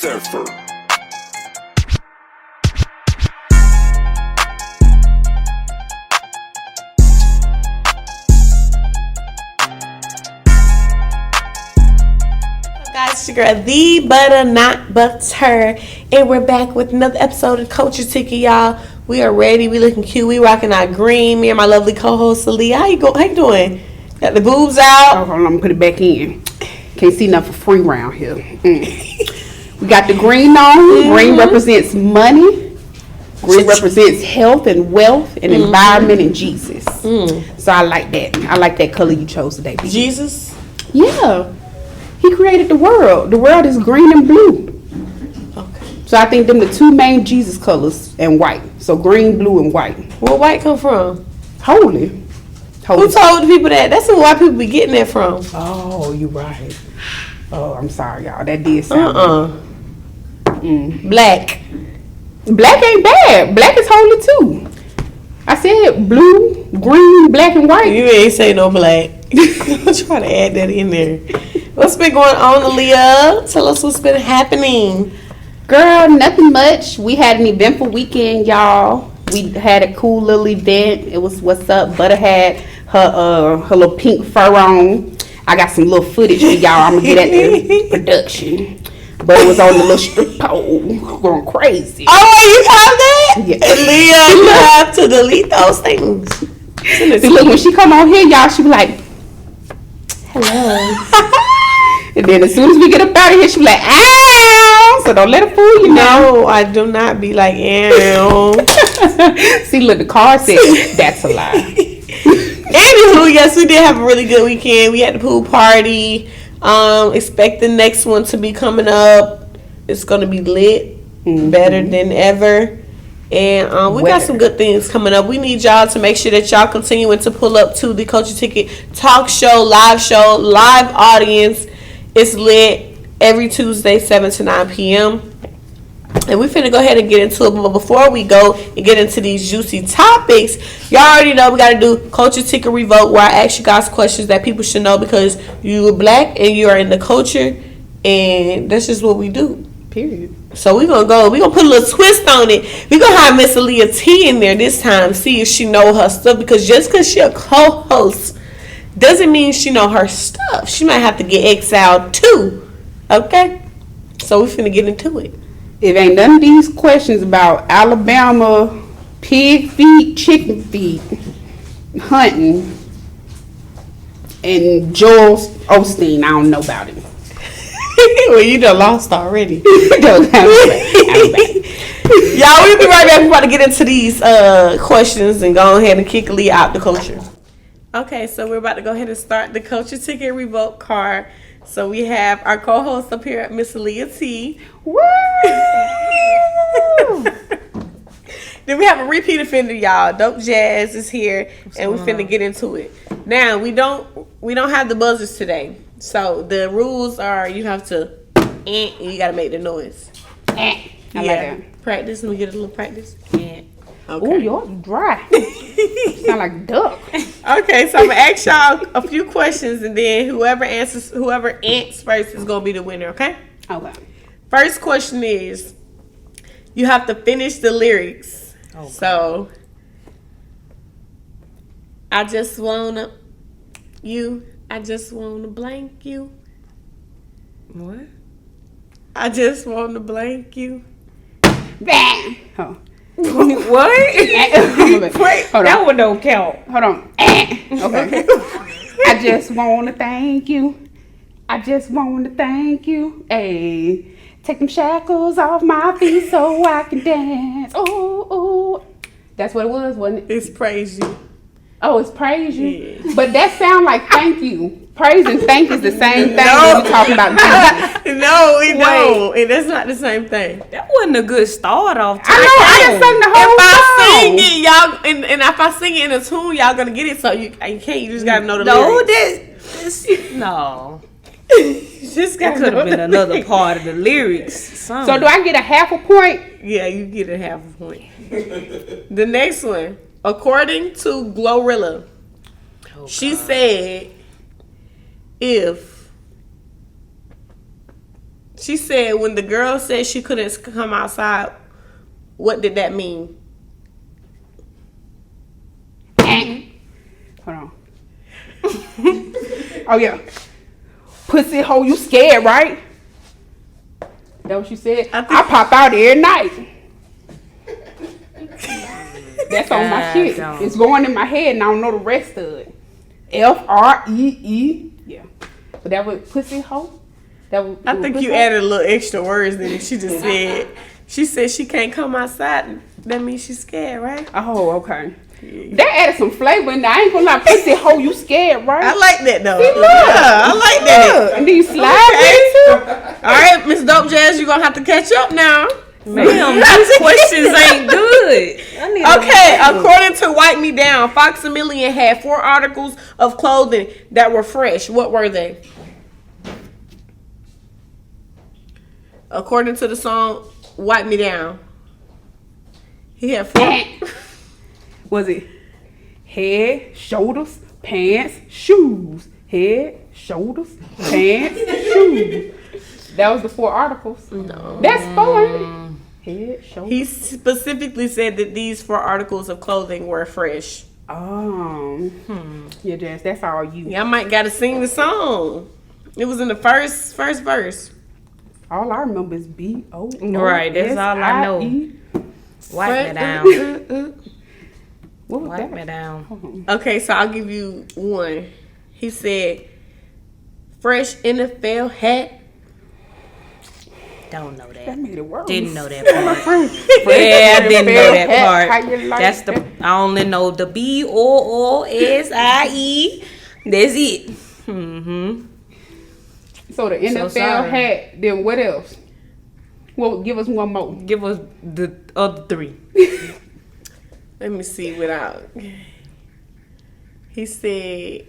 Surfer. Guys, it's your girl, the butter not butter, and we're back with another episode of Culture Ticket, y'all. We are ready. We looking cute. We rocking our green. Me and my lovely co-host Aaliyah. How you doing? Got the boobs out. Oh, hold on, I'm gonna put it back in. Can't see nothing for free around here. We got the green on. Green represents money. Green represents health and wealth and environment and Jesus. So I like that. I like that color you chose today. Baby. Jesus? Yeah. He created the world. The world is green and blue. Okay. So I think them the two main Jesus colors and white. So green, blue, and white. Where white come from? Holy. Who told the people that? That's where white people be getting that from. Oh, you right. Oh, I'm sorry, y'all. That did sound Black. Black ain't bad. Black is holy too. I said blue, green, black, and white. You ain't say no black. I'm trying to add that in there. What's been going on, Aaliyah? Tell us what's been happening. Girl, nothing much. We had an eventful weekend, y'all. We had a cool little event. It was What's Up. Butter had her little pink fur on. I got some little footage for y'all. I'm gonna get at the production. But it was on the little strip pole going crazy. Oh, you caught that? Yeah. Aaliyah, you have to delete those things. See, look, when she come on here, y'all, she be like, hello. And then as soon as we get up out of here, she be like, ow. So don't let her fool you now. No, I do not be like, ew. See, look, the car said, that's a lie. Anywho, yes, we did have a really good weekend. We had the pool party. Expect the next one to be coming up. It's going to be lit. Better than ever. And we got some good things coming up. We need y'all to make sure that y'all continuing to pull up to the Culture Ticket talk show, live audience. It's lit every Tuesday, 7 to 9 p.m. And we finna go ahead and get into it. But before we go and get into these juicy topics, y'all already know we gotta do Culture Ticket Revoke, where I ask you guys questions that people should know because you are black and you are in the culture, and that's just what we do. Period. So we're gonna put a little twist on it. We're gonna have Miss Aaliyah T in there this time, see if she know her stuff, because just because she a co-host doesn't mean she know her stuff. She might have to get exiled too. Okay? So we finna get into it. If ain't none of these questions about Alabama, pig feet, chicken feet, hunting, and Joel Osteen, I don't know about it. Well, you done lost already. Y'all, Y'all, we'll be right back. We're about to get into these questions and go ahead and kick Lee out the culture. Okay, so we're about to go ahead and start the Culture Ticket Revoke card. So we have our co-host up here, Miss Aaliyah T. Woo! Then we have a repeat offender, y'all. Dope Jazz is here, and we finna get into it. Now we don't have the buzzers today. So the rules are you have to and you gotta make the noise. I like that. Practice. Let me get a little practice. Okay. Okay. Ooh, yours dry. Sound like a duck. Okay, so I'm gonna ask y'all a few questions, and then whoever ants first is gonna be the winner. Okay. Okay. First question is, you have to finish the lyrics. Okay. So, I just wanna blank you. What? I just wanna blank you. Bang. Oh. What? Wait, hold on. That one don't count. Hold on. Okay. I just want to thank you. Hey, take them shackles off my feet so I can dance. Ooh. That's what it was, wasn't it? It's praise you. Oh, it's praise you. Yeah. But that sound like thank you. Praise and thank is the same thing when we talking about Jesus. No, we don't. And that's not the same thing. That wasn't a good start off. I know. I just sang the whole If I song. sing it, y'all, and if I sing it in a tune, y'all gonna get it. So you can't. You just gotta know the lyrics. No. Just That could have been another part of the lyrics. So do I get a half a point? Yeah, you get a half a point. The next one, according to Glorilla, she said, if She said when the girl said she couldn't come outside, what did that mean? Hold on. Oh yeah. Pussy hole, you scared, right? That what you said? I pop out every night. That's on my shit. It's going in my head and I don't know the rest of it. Free. Yeah. But that was pussy hole? I think you added a little extra words than she just said. She said she can't come outside. That means she's scared, right? Oh, okay. Yeah. That added some flavor in there. I ain't gonna lie, pussy hole, you scared, right? I like that though. See, look. Yeah, I like that. And then you slide with it too. All right, Miss Dope Jazz, you're gonna have to catch up now. Ma'am, these questions ain't good. Okay, according to Wipe Me Down, Foxamillion had 4 articles of clothing that were fresh. What were they? According to the song Wipe Me Down, he had 4. Was it head, shoulders, pants, shoes? Head, shoulders, pants, shoes. That was the 4 articles. No. That's 4, ain't it? Head, shoulders. He specifically said that these 4 articles of clothing were fresh. Yeah, Jazz, that's all you. Y'all might gotta sing the song. It was in the first verse. All I remember is B-O. Right, that's all I know. Wipe me down. What was Wipe that? me down. Okay, so I'll give you one. He said, fresh NFL hat. Don't know that. That made it worse. Didn't know that part. Yeah, I didn't know that part. That's the. I only know the BOOSIE. That's it. So the NFL hat. Then what else? Well, give us one more. Give us the other 3. Let me see without. He said,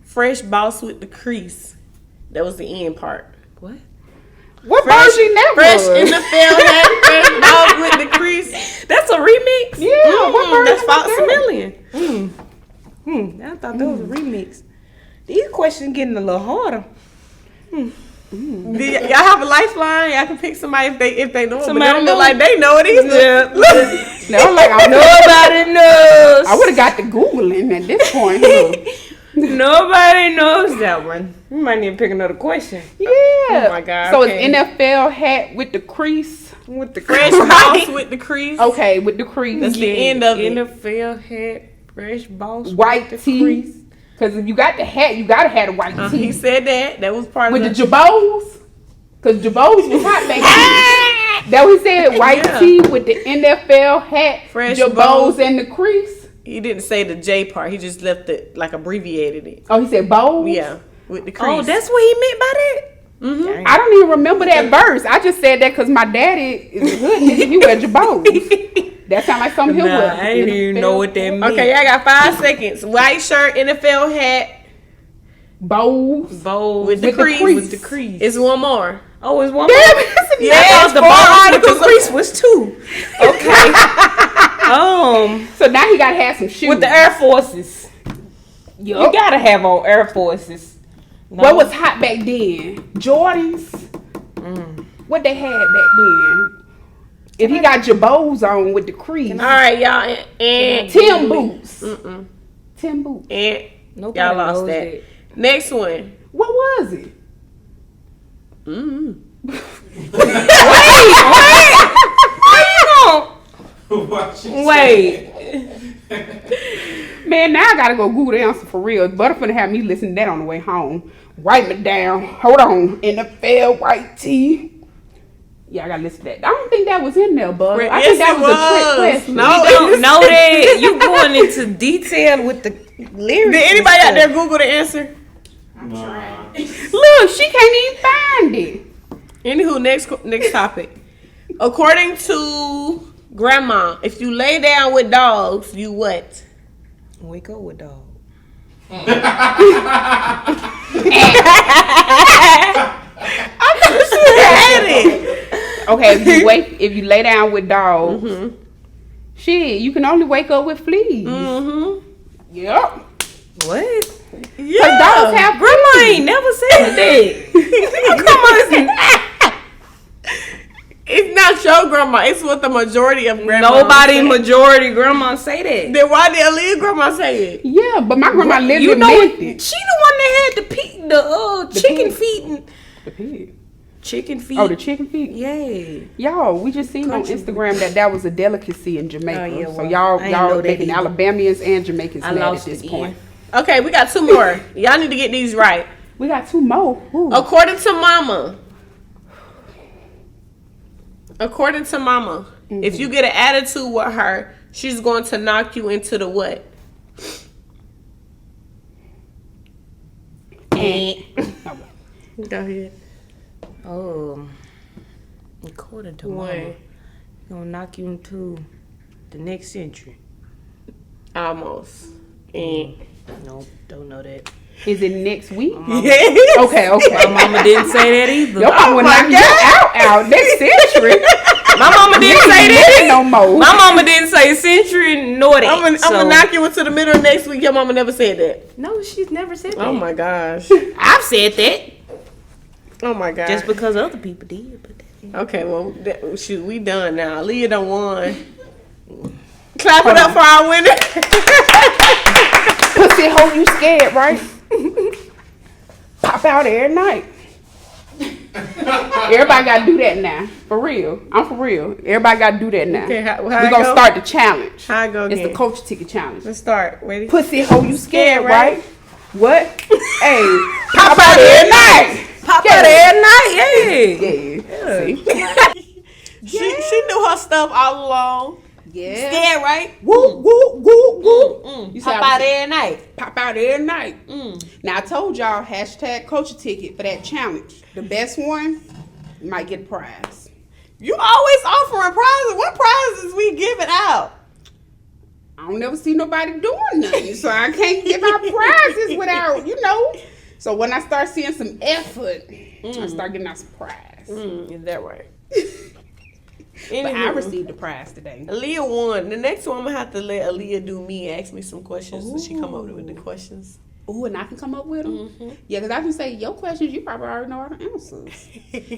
fresh boss with the crease. That was the end part. What? What version that Fresh was? NFL hat, fresh boss with the crease. That's a remix? Yeah, what version That's was that? Foxamillion. I thought that was a remix. These questions getting a little harder. Y'all have a lifeline. Y'all can pick somebody if they know it, but they Somebody don't know. look like they know it either. Yeah. No, like Nobody knows. I would have got the Googling at this point. Huh? Nobody knows that one. We might need to pick another question. Yeah. Oh my God, So okay. it's NFL hat with the crease. With the Fresh boss with the crease. Okay, with the crease. That's the end of it. NFL hat, fresh boss, White with the tee. crease. Because if you got the hat, you gotta have the white tee. He said that was part With of the Jabos. Because Jabos was hot back then. That we said white Yeah. tee with the NFL hat, Fresh Jabos bows. and the crease. He didn't say the J part. He just left it like abbreviated it. Oh, he said bows? Yeah, with the crease. Oh, that's what he meant by that? Mm-hmm. I don't even remember that verse. I just said that because my daddy is a hood nigga. He wear Jabos. That sound like something he would. I didn't even know what that meant. Okay, I got 5 seconds. White shirt, NFL hat, Bows. Bows with the With the crease. crease. with the crease. It's one more. Oh, it's one Damn, more? it's a Yeah, I it's thought the 4 bows with the articles. crease was 2. Okay. So now he gotta have some shoes. With the Air Forces. Yup. You gotta have on Air Forces. No? What was hot back then? Jordans. What they had back then? If he got Jabos on with the crease, All right, y'all. And Tim boots. Mm-mm. Tim boots. And Nobody y'all lost knows that. Next one. What was it? Wait. Man, now I gotta go Google the answer for real. Butterfinna have me listen to that on the way home. Write it down. Hold on. NFL white tee. Yeah, I gotta listen to that. I don't think that was in there, bud. I think that was a trick question. No, You don't know that. You going into detail with the lyrics. Did anybody out there Google the answer? Look, she can't even find it. Anywho, next topic. According to Grandma, if you lay down with dogs, you what? Wake up with dog. I thought she had it. Okay, if you lay down with dogs, shit, you can only wake up with fleas. Yep. What? Yeah. Dogs have Grandma ain't never said that. It's not your grandma. It's what the majority of grandmas Nobody say. majority grandma say that. Then why did Aaliyah grandma say it? Yeah, but my grandma lived You in know, Memphis. she the one that had the chicken pig. feet and The pig. chicken feet. Oh, the chicken feet. Yeah. Y'all, we just seen on Country. Instagram that was a delicacy in Jamaica. Oh, yeah, So well, y'all I didn't know that making either. Alabamians and Jamaicans I mad at lost this again. point. Okay, we got 2 more. Y'all need to get these right. We got 2 more. Ooh. According to Mama, if you get an attitude with her, she's going to knock you into the what? Go ahead. According to What? Mama, gonna knock you into the next century. Almost. Nope, don't know that. Is it next week? Yes. Okay. My mama didn't say that either. Your mama will knock you out next century. My mama didn't say that. No more. My mama didn't say century nor that. I'm gonna knock you into the middle of next week. Your mama never said that. No, she's never said that. Oh my gosh. I've said that Oh my gosh. just because other people did. But Okay, well, shoot, we done now. Leah done won. Clap it up for our winner. Pussy hoe, you scared, right? Pop out every night. Everybody gotta do that now. For real. I'm for real. Everybody gotta do that now. Okay, how We're it gonna go? start the challenge. How it go It's the again? culture ticket challenge. Let's start. Ready? Pussy hoe, you scared, right? right? What? Hey, pop out every night. pop out every night, yeah. Yeah. See? She knew her stuff all along. Yeah. Scared, right? Woo, woo, woo, woo. You Pop said I out was- every night. Pop out every night. Now I told y'all hashtag culture ticket for that challenge. The best one might get a prize. You always offering prizes. What prizes we giving out? I don't never see nobody doing nothing, so I can't give out prizes without, So when I start seeing some effort, I start getting out some prize. Is that right? But I received a prize today. Aaliyah won. The next one I'm gonna have to let Aaliyah do me and ask me some questions so she come up with the questions. Ooh, and I can come up with them? Yeah, because I can say, your questions, you probably already know all the answers.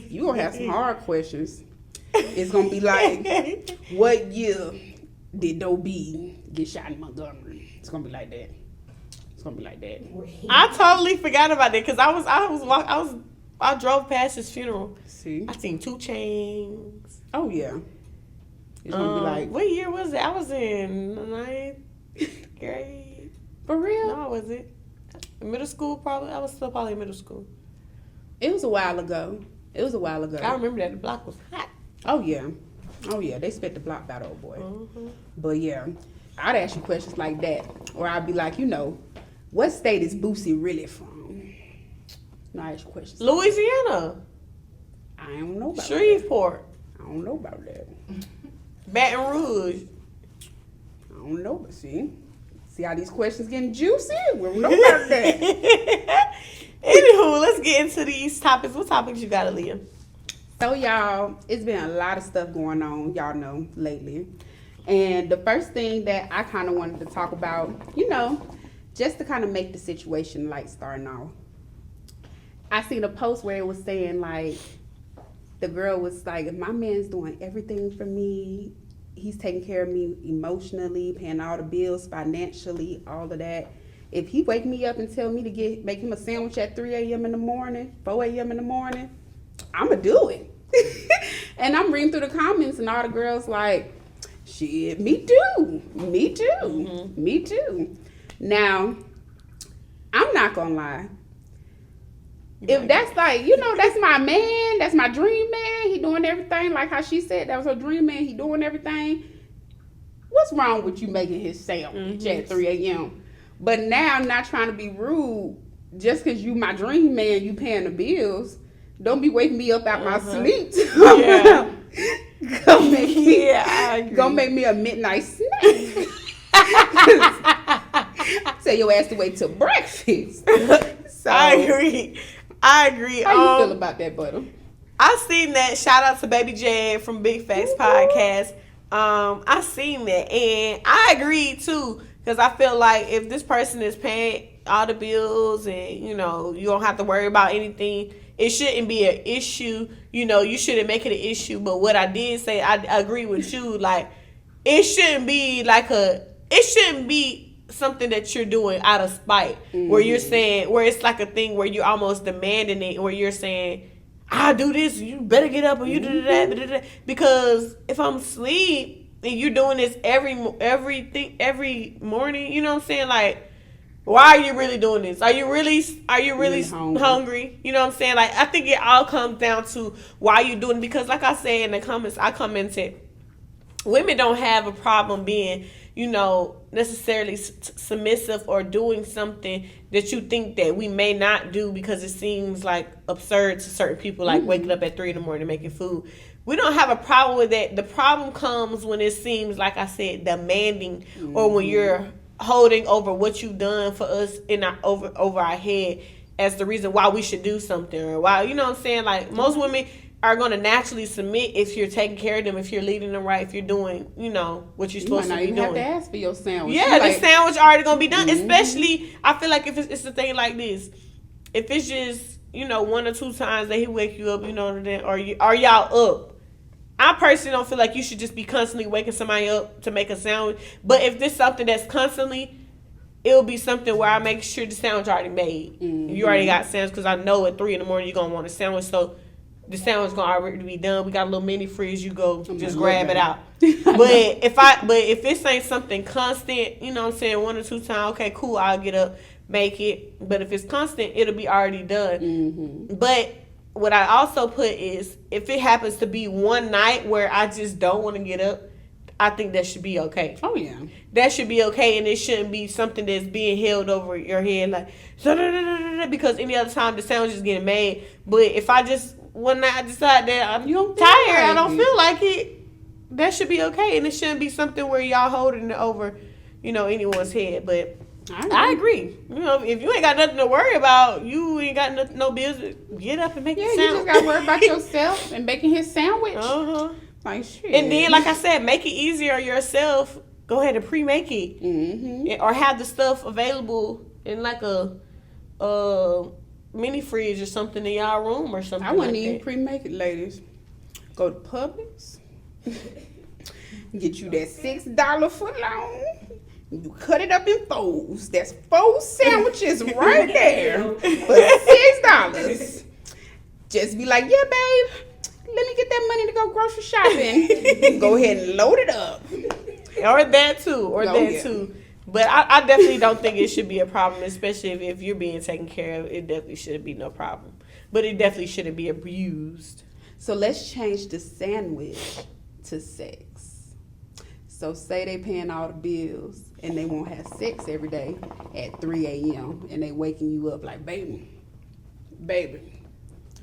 You going to have some hard questions. It's going to be like, what year did Doe B get shot in Montgomery? It's going to be like that. It's going to be like that. I totally forgot about that because I drove past his funeral. See? I seen 2 Chainz. Oh, yeah. It's going to be like, What year was it? I was in 9th grade. for real? No, was it? Middle school, probably. I was still probably in middle school. It was a while ago. I remember that the block was hot. Oh, yeah. They spent the block by the old boy. Mm-hmm. But, yeah, I'd ask you questions like that. Or I'd be like, what state is Boosie really from? No, I ask you questions. Louisiana. I don't know about that. Shreveport. I don't know about that. Baton Rouge. I don't know, but see how these questions getting juicy? We don't know about that. Anywho, let's get into these topics. What topics you got, Aaliyah? So, y'all, it's been a lot of stuff going on, y'all know, lately. And the first thing that I kind of wanted to talk about, just to kind of make the situation light starting off. I seen a post where it was saying, like, the girl was like, if my man's doing everything for me, he's taking care of me emotionally, paying all the bills, financially, all of that. If he wake me up and tell me to make him a sandwich at 3 a.m. in the morning, 4 a.m. in the morning, I'ma do it. And I'm reading through the comments and all the girls like, shit, me too. Me too. Now, I'm not gonna lie. If that's like, that's my man, that's my dream man, he doing everything, like how she said, that was her dream man, he doing everything. What's wrong with you making his sandwich at 3 a.m.? But now I'm not trying to be rude, just because you my dream man, you paying the bills, don't be waking me up out my sleep. Yeah. Go make me a midnight snack. Tell your ass to wait till breakfast. So, I agree. How you feel about that, Butter? I seen that. Shout out to Baby J from Big Facts Podcast. I seen that, and I agree too, because I feel like if this person is paying all the bills and you don't have to worry about anything, it shouldn't be an issue. You know, you shouldn't make it an issue. But what I did say, I agree with you. Like, it shouldn't be something that you're doing out of spite, where you're saying, where it's like a thing where you're almost demanding it, where you're saying, I'll do this, you better get up, or you do that. Because if I'm asleep and you're doing this every morning, you know what I'm saying? Like, why are you really doing this? Are you really hungry? You know what I'm saying? Like, I think it all comes down to why you're doing it. Because like I said in the comments, I commented, women don't have a problem being, you know, necessarily submissive or doing something that you think that we may not do because it seems like absurd to certain people, like waking up at 3 a.m. making food. We don't have a problem with that. The problem comes when it seems, like I said, demanding, or when you're holding over what you've done for us over our head as the reason why we should do something, or why, you know what I'm saying? Like, most women are going to naturally submit if you're taking care of them, if you're leading them right, if you're doing, you know, what you're supposed to be doing. You might not even have to ask for your sandwich. Yeah, the sandwich already going to be done. Especially, I feel like if it's a thing like this, if it's just, you know, 1 or 2 times that he wake you up, you know, or y'all up. I personally don't feel like you should just be constantly waking somebody up to make a sandwich. But if there's something that's constantly, it'll be something where I make sure the sandwich already made. You already got sandwich, because I know at 3 a.m. you're going to want a sandwich. So the sandwich gonna already be done. We got a little mini fridge. You go just grab it out. But if this ain't something constant, you know what I'm saying, 1 or 2 times, okay, cool, I'll get up, make it. But if it's constant, it'll be already done. But what I also put is, if it happens to be one night where I just don't want to get up, I think that should be okay. Oh yeah, that should be okay, and it shouldn't be something that's being held over your head like, because any other time the sandwich is getting made. But if I just one night I decide that I'm tired, I don't feel like it, that should be okay, and it shouldn't be something where y'all holding it over, you know, anyone's head. But I agree. You know, if you ain't got nothing to worry about, you ain't got no business. Get up and make a sandwich. Yeah, you just got to worry about yourself and making his sandwich. Like, shit. And then, like I said, make it easier yourself. Go ahead and pre-make it, or have the stuff available in like a mini fridge or something in y'all room or something. I wouldn't even pre-make it, ladies. Go to Publix, get you that $6 foot long. You cut it up in 4s. That's 4 sandwiches right there for $6. Just be like, yeah, babe, let me get that money to go grocery shopping. Go ahead and load it up. Or that too. But I definitely don't think it should be a problem, especially if you're being taken care of. It definitely should be no problem. But it definitely shouldn't be abused. So let's change the sandwich to sex. So say they paying all the bills and they won't have sex every day at 3 a.m. and they waking you up like, baby,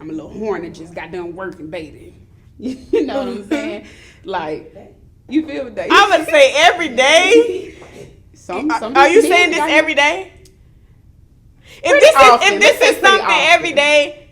I'm a little horny, just got done working, baby. You know what I'm saying? Like, you feel me? I'm going to say every day. Are you saying this every day? If this is something every day,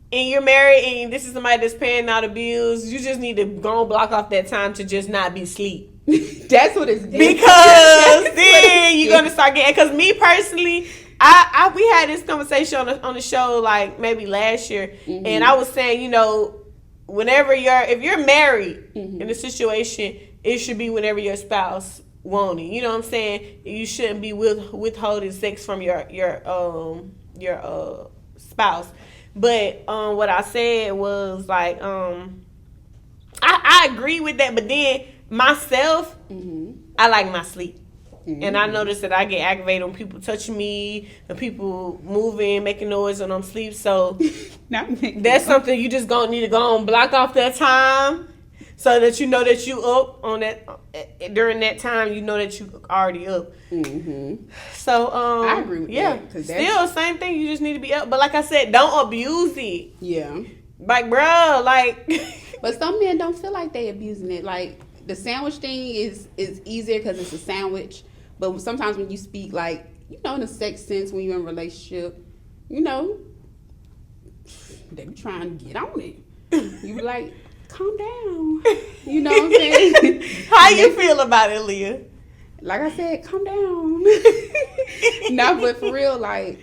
and you're married and this is somebody that's paying all the bills, you just need to go and block off that time to just not be asleep. That's what it's getting. Because then you're going to start getting, because me personally, we had this conversation on the show like maybe last year, and I was saying, you know, if you're married in a situation, it should be whenever your spouse want it. You know what I'm saying? You shouldn't be withholding sex from your spouse. But what I said was like, I agree with that. But then myself, I like my sleep. And I notice that I get aggravated when people touch me, and people moving, making noise when I'm asleep. So that's something you just gonna need to go and block off that time, so that you know that you up on that during that time. You know that you already up. So I agree with that. Still same thing. You just need to be up. But like I said, don't abuse it. Yeah. Like, bro, like. But some men don't feel like they abusing it. Like, the sandwich thing is easier because it's a sandwich. But sometimes when you speak, like, you know, in a sex sense, when you're in a relationship, you know, they be trying to get on it. You be like, calm down. You know what I'm saying? How you feel about it, Leah? Like I said, calm down. No, but for real, like,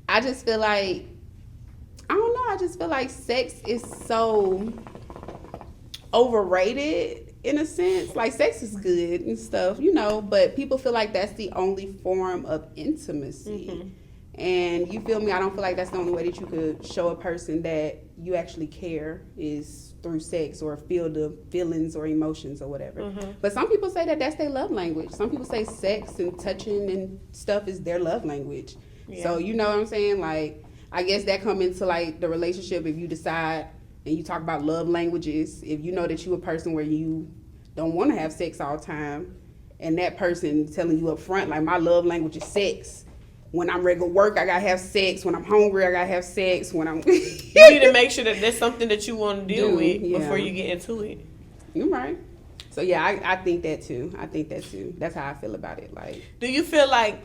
I just feel like, I I just feel like sex is so overrated in a sense. Like, sex is good and stuff, but people feel like that's the only form of intimacy. Mm-hmm. And you feel me? I don't feel like that's the only way that you could show a person that you actually care is through sex or feel the feelings or emotions or whatever. Mm-hmm. But some people say that that's their love language. Some people say sex and touching and stuff is their love language. Yeah. So you know what I'm saying? Like, I guess that come into like the relationship if you decide and you talk about love languages. If you know that you a person where you don't want to have sex all the time, and that person telling you up front like my love language is sex. When I'm ready to work, I gotta have sex. When I'm hungry, I gotta have sex. When I'm you need to make sure that there's something that you want to deal with before you get into it. You're right. So yeah, I think that too. That's how I feel about it. Like, do you feel like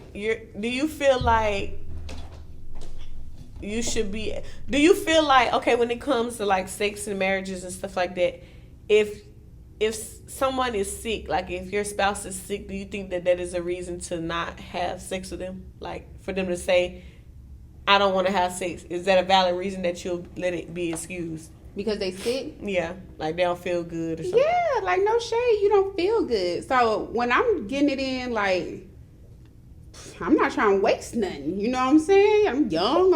you should be? Do you feel like, okay, when it comes to like sex and marriages and stuff like that, if someone is sick, like if your spouse is sick, do you think that is a reason to not have sex with them? Like for them to say, I don't want to have sex. Is that a valid reason that you'll let it be excused? Because they sick? Yeah, like they don't feel good or something. Yeah, like no shade, you don't feel good. So when I'm getting it in, like, I'm not trying to waste nothing. You know what I'm saying? I'm young,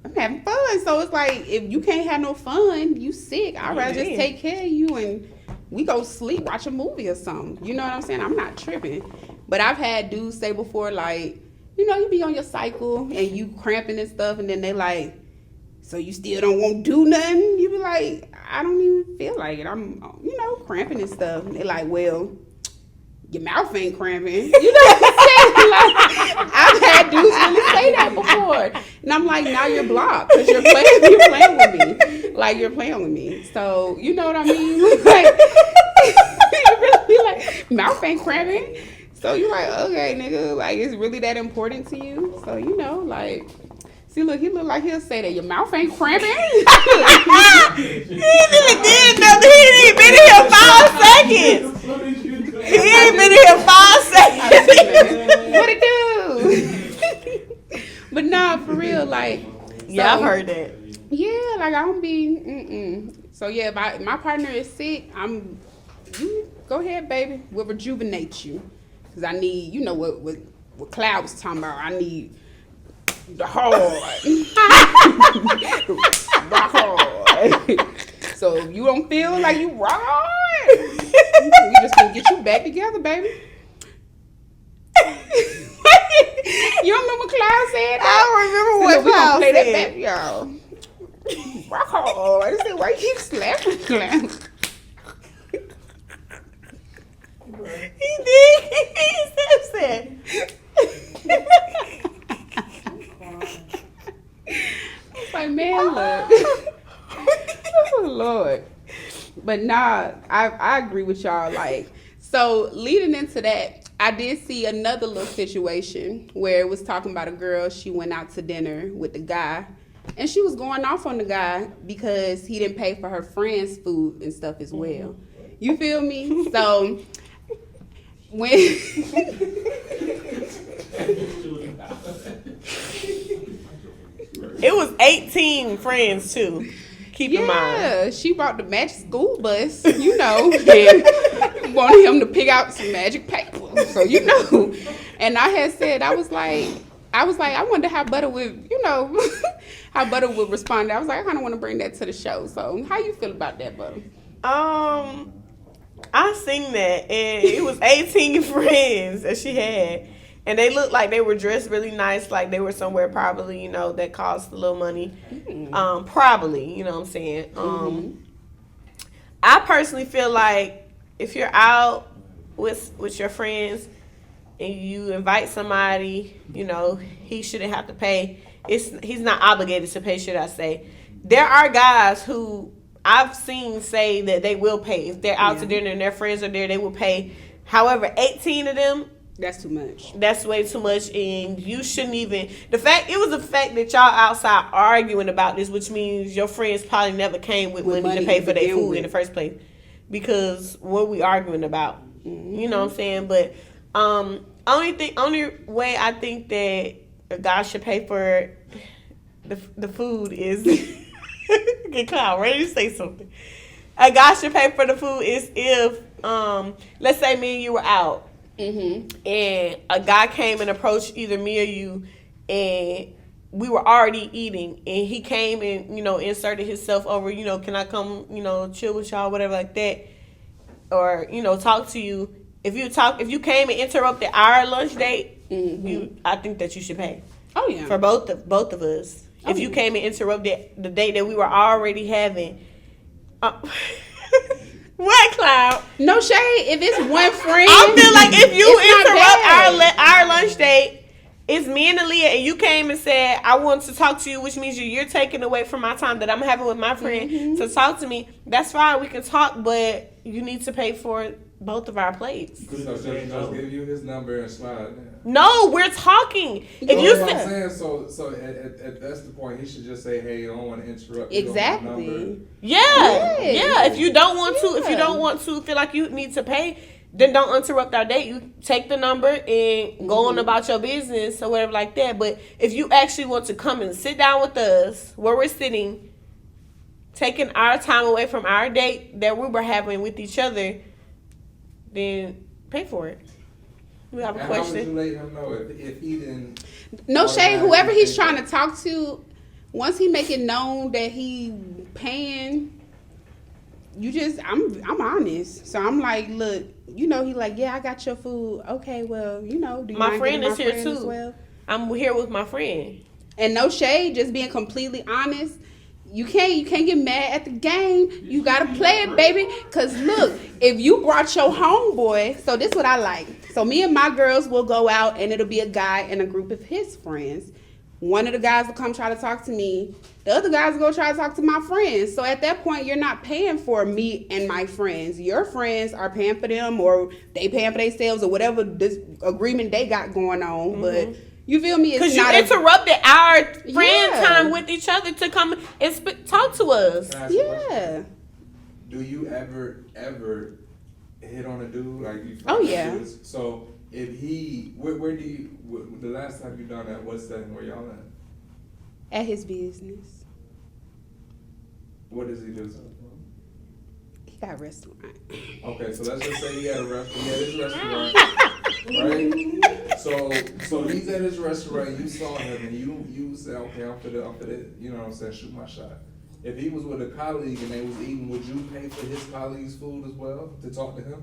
I'm having fun. So it's like, if you can't have no fun, you sick. I'd rather just take care of you and we go sleep, watch a movie or something. You know what I'm saying? I'm not tripping. But I've had dudes say before, like, you be on your cycle and you cramping and stuff, and then they like, so you still don't want to do nothing? You be like, I don't even feel like it. I'm, cramping and stuff. And they like, well, your mouth ain't cramping. You know what I'm saying? Like, I've had dudes really say that before. And I'm like, now you're blocked because you're playing with me. Like, you're playing with me. So, you know what I mean? Like, you really be like, mouth ain't cramping. So you're like, okay, nigga, like, it's really that important to you? So, like, see, look, he look like he'll say that your mouth ain't cramping. He even did nothing. He ain't even been here 5 seconds. He ain't been here 5 seconds. What it do? But nah, for real, like. Yeah, I've heard that. Yeah, like, I don't be, So yeah, if my partner is sick, you go ahead, baby. We'll rejuvenate you. Because I need, what Cloud was talking about. I need the hard. The hard. So if you don't feel like you raw, we just gonna get you back together, baby. You don't remember Cloud said that? I don't remember what Cloud said. We gonna play that back, y'all. Rock hard. I said, why you keep slapping Cloud? He did. He said It's like, man, look. Oh, Lord. But nah, I agree with y'all. Like, so leading into that, I did see another little situation where it was talking about a girl. She went out to dinner with the guy, and she was going off on the guy because he didn't pay for her friend's food and stuff as well. You feel me? So when it was 18 friends too. Keep in mind. Yeah, she brought the magic school bus, and wanted him to pick out some magic paper. So and I had said, I was like, I wonder how Butter would, how Butter would respond. I was like, I kind of want to bring that to the show. So how you feel about that, Butter? I seen that, and it was 18 friends that she had, and they looked like they were dressed really nice, like they were somewhere probably, that cost a little money. Probably, you know what I'm saying? I personally feel like if you're out with your friends and you invite somebody, he shouldn't have to pay. He's not obligated to pay, should I say. There are guys who I've seen say that they will pay. If they're out to dinner and their friends are there, they will pay. However, 18 of them, that's too much. That's way too much, and you shouldn't even. It was the fact that y'all outside arguing about this, which means your friends probably never came with money to pay for their food in the first place. Because what we arguing about, you know what I'm saying? But only way I think that a guy should pay for the food is Get Cloud ready to say something. A guy should pay for the food is if, let's say me and you were out, and a guy came and approached either me or you, and we were already eating, and he came and, inserted himself over, can I come, chill with y'all, whatever like that, or, talk to you. If you came and interrupted our lunch date, I think that you should pay. Oh yeah. For both of us. If you came and interrupted the date that we were already having. What, Cloud? No shade. If it's one friend, I feel like if you interrupt our lunch date, it's me and Aaliyah, and you came and said, I want to talk to you, which means you're taking away from my time that I'm having with my friend to talk to me. That's fine. We can talk, but you need to pay for both of our plates. So just give you his number and slide. No, we're talking. If you saying, so at that's the point. He should just say, "Hey, I don't want to interrupt." Exactly. Yeah. If you don't want to, feel like you need to pay, then don't interrupt our date. You take the number and go on about your business or whatever like that. But if you actually want to come and sit down with us where we're sitting, taking our time away from our date that we were having with each other, then pay for it. We have a question. How would you let him know if he didn't? No shade. Whoever he's trying to talk to, once he make it known that he paying, I'm honest. So I'm like, look, he like, yeah, I got your food. Okay, well, do you my friend is here too. Well? I'm here with my friend. And no shade, just being completely honest. You can't get mad at the game. You gotta play it, baby. Cause look, if you brought your homeboy, so this is what I like. So me and my girls will go out, and it'll be a guy and a group of his friends. One of the guys will come try to talk to me. The other guys will go try to talk to my friends. So at that point, you're not paying for me and my friends. Your friends are paying for them, or they paying for themselves, or whatever this agreement they got going on. But you feel me? Because you interrupted our friend time with each other to come and talk to us. Yeah. Do you ever hit on a dude like you? Oh yeah. So if he, where do you? The last time you done that, what's that? Where y'all at? At his business. What does he do? He got a restaurant. Okay, so let's just say he had a restaurant. He had his restaurant, right? So he's at his restaurant. You saw him, and you said, okay, I'm for the, shoot my shot. If he was with a colleague and they was eating, would you pay for his colleague's food as well to talk to him?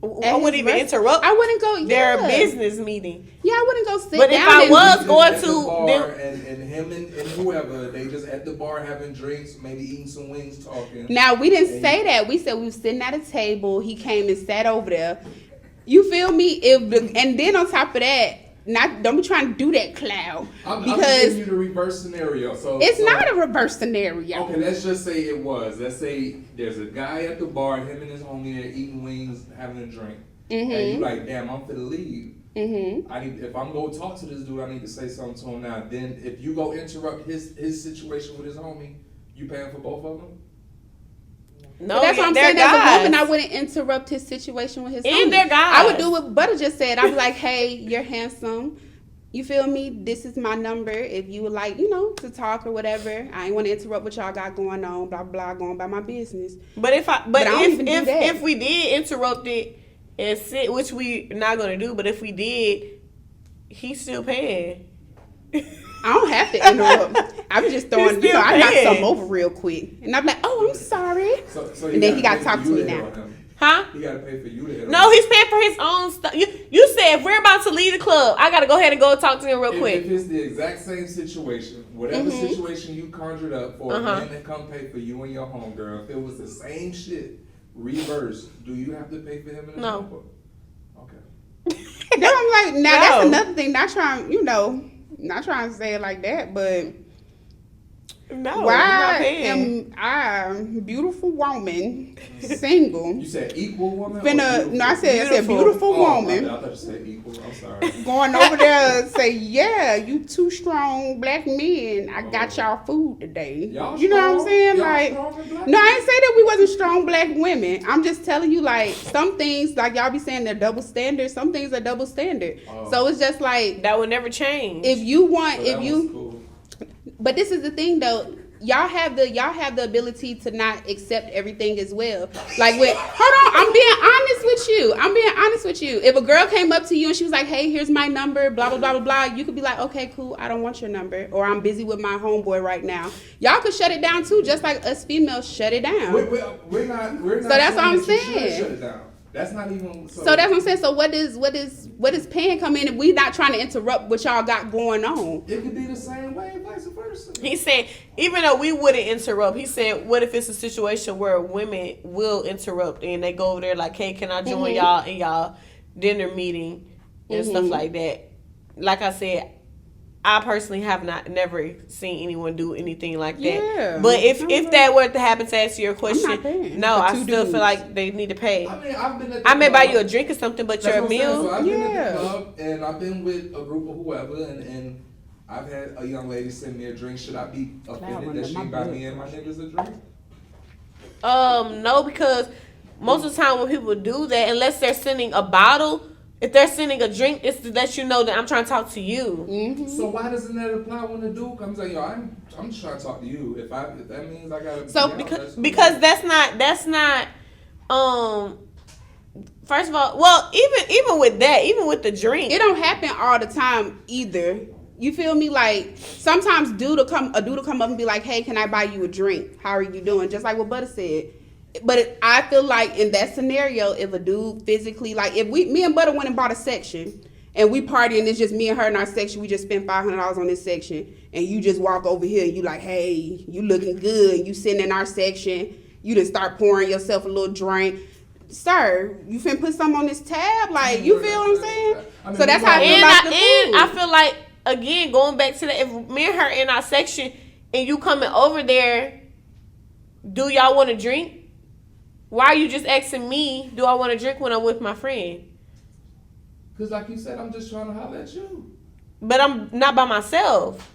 I wouldn't even interrupt. I wouldn't go. Their business meeting. Yeah, I wouldn't go sit down. But if I was going to, bar and him and whoever, they just at the bar having drinks, maybe eating some wings, talking. Now we didn't say that. We said we were sitting at a table. He came and sat over there. You feel me? And then on top of that, don't be trying to do that, Cloud. I'm giving you the reverse scenario. It's not a reverse scenario. Okay, let's just say it was. Let's say there's a guy at the bar, him and his homie are eating wings, having a drink. And you like, damn, I'm finna leave. If I'm gonna talk to this dude, I need to say something to him now. Then if you go interrupt his situation with his homie, you paying for both of them? No, but that's what I'm saying. As a woman, I wouldn't interrupt his situation with his and homie. They're guys. I would do what Butter just said. I'd be like, hey, you're handsome. You feel me? This is my number. If you would like, to talk or whatever, I ain't want to interrupt what y'all got going on, blah, blah, going about my business. But if we did interrupt it and sit, which we not going to do, but if we did, he's still paying. I don't have to interrupt. I'm just throwing, I knock something over real quick. And I'm like, oh, I'm sorry. So and then he got to talk to me now. Huh? He got to pay for you to No, he's paying for his own stuff. You said if we're about to leave the club, I got to go ahead and go talk to him real quick. If it's the exact same situation, whatever situation you conjured up for a man to come pay for you and your homegirl, if it was the same shit, reverse, do you have to pay for him and his homegirl? Okay. No, I'm like, now that's another thing. Not trying to say it like that, but no, why am I, beautiful woman, single? You said equal woman? I said beautiful woman. I thought you said equal. I'm sorry. Going over there and say, yeah, you two strong black men. I got y'all food today. You know what I'm saying? No, I ain't say that we wasn't strong black women. I'm just telling you, like, some things, like y'all be saying they're double standard. Some things are double standard. So it's just like that would never change. If you want, cool. But this is the thing, though. y'all have the ability to not accept everything as well. Like hold on, I'm being honest with you. If a girl came up to you and she was like, hey, here's my number, blah blah blah blah blah, you could be like, okay, cool, I don't want your number, or I'm busy with my homeboy right now. Y'all could shut it down too, just like us females shut it down. We're not. So that's what I'm saying. Shut it down. That's not even. So that's what I'm saying. So what is paying come in if we not trying to interrupt what y'all got going on? It could be the same way, vice versa. He said, even though we wouldn't interrupt, he said, what if it's a situation where women will interrupt and they go over there like, hey, can I join y'all in y'all dinner meeting and stuff like that? Like I said, I personally have never seen anyone do anything like that. Yeah, but if that were to happen, to answer your question, no, I still feel like they need to pay. I may buy you a drink or something, but your meal. So I've been at the club and I've been with a group of whoever, and I've had a young lady send me a drink. Should I be offended that she buy me and my niggas a drink? No, because most of the time when people do that, unless they're sending a bottle. If they're sending a drink, it's to let you know that I'm trying to talk to you. Mm-hmm. So why doesn't that apply when the dude comes like, yo, I'm just trying to talk to you. If that means I gotta. So because that's not. First of all, well, even with that, even with the drink, it don't happen all the time either. You feel me? Like sometimes a dude will come up and be like, hey, can I buy you a drink? How are you doing? Just like what Butter said. But I feel like in that scenario, if a dude physically, like if me and Butter went and bought a section and we party and it's just me and her in our section, we just spent $500 on this section, and you just walk over here and you like, hey, you looking good, you sitting in our section, you just start pouring yourself a little drink. Sir, you finna put something on this tab? Like, you feel what I'm saying? So that's how I feel about the food. And I feel like, again, going back to that, if me and her in our section and you coming over there, do y'all want to drink? Why are you just asking me, do I want to drink when I'm with my friend? Because like you said, I'm just trying to holler at you. But I'm not by myself.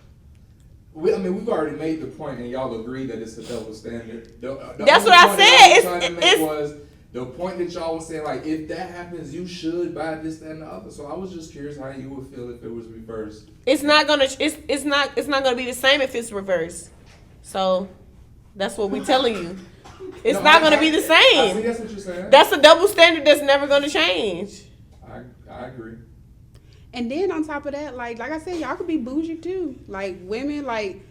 We've already made the point, and y'all agree that it's a double standard. That's what I said. The point that y'all was saying, like, if that happens, you should buy this, that, and the other. So I was just curious how you would feel if it was reversed. It's not gonna be the same if it's reversed. So that's what we're telling you. It's not going to be the same. I think that's what you're saying. That's a double standard that's never going to change. I agree. And then on top of that, like I said, y'all could be bougie too. Like women, like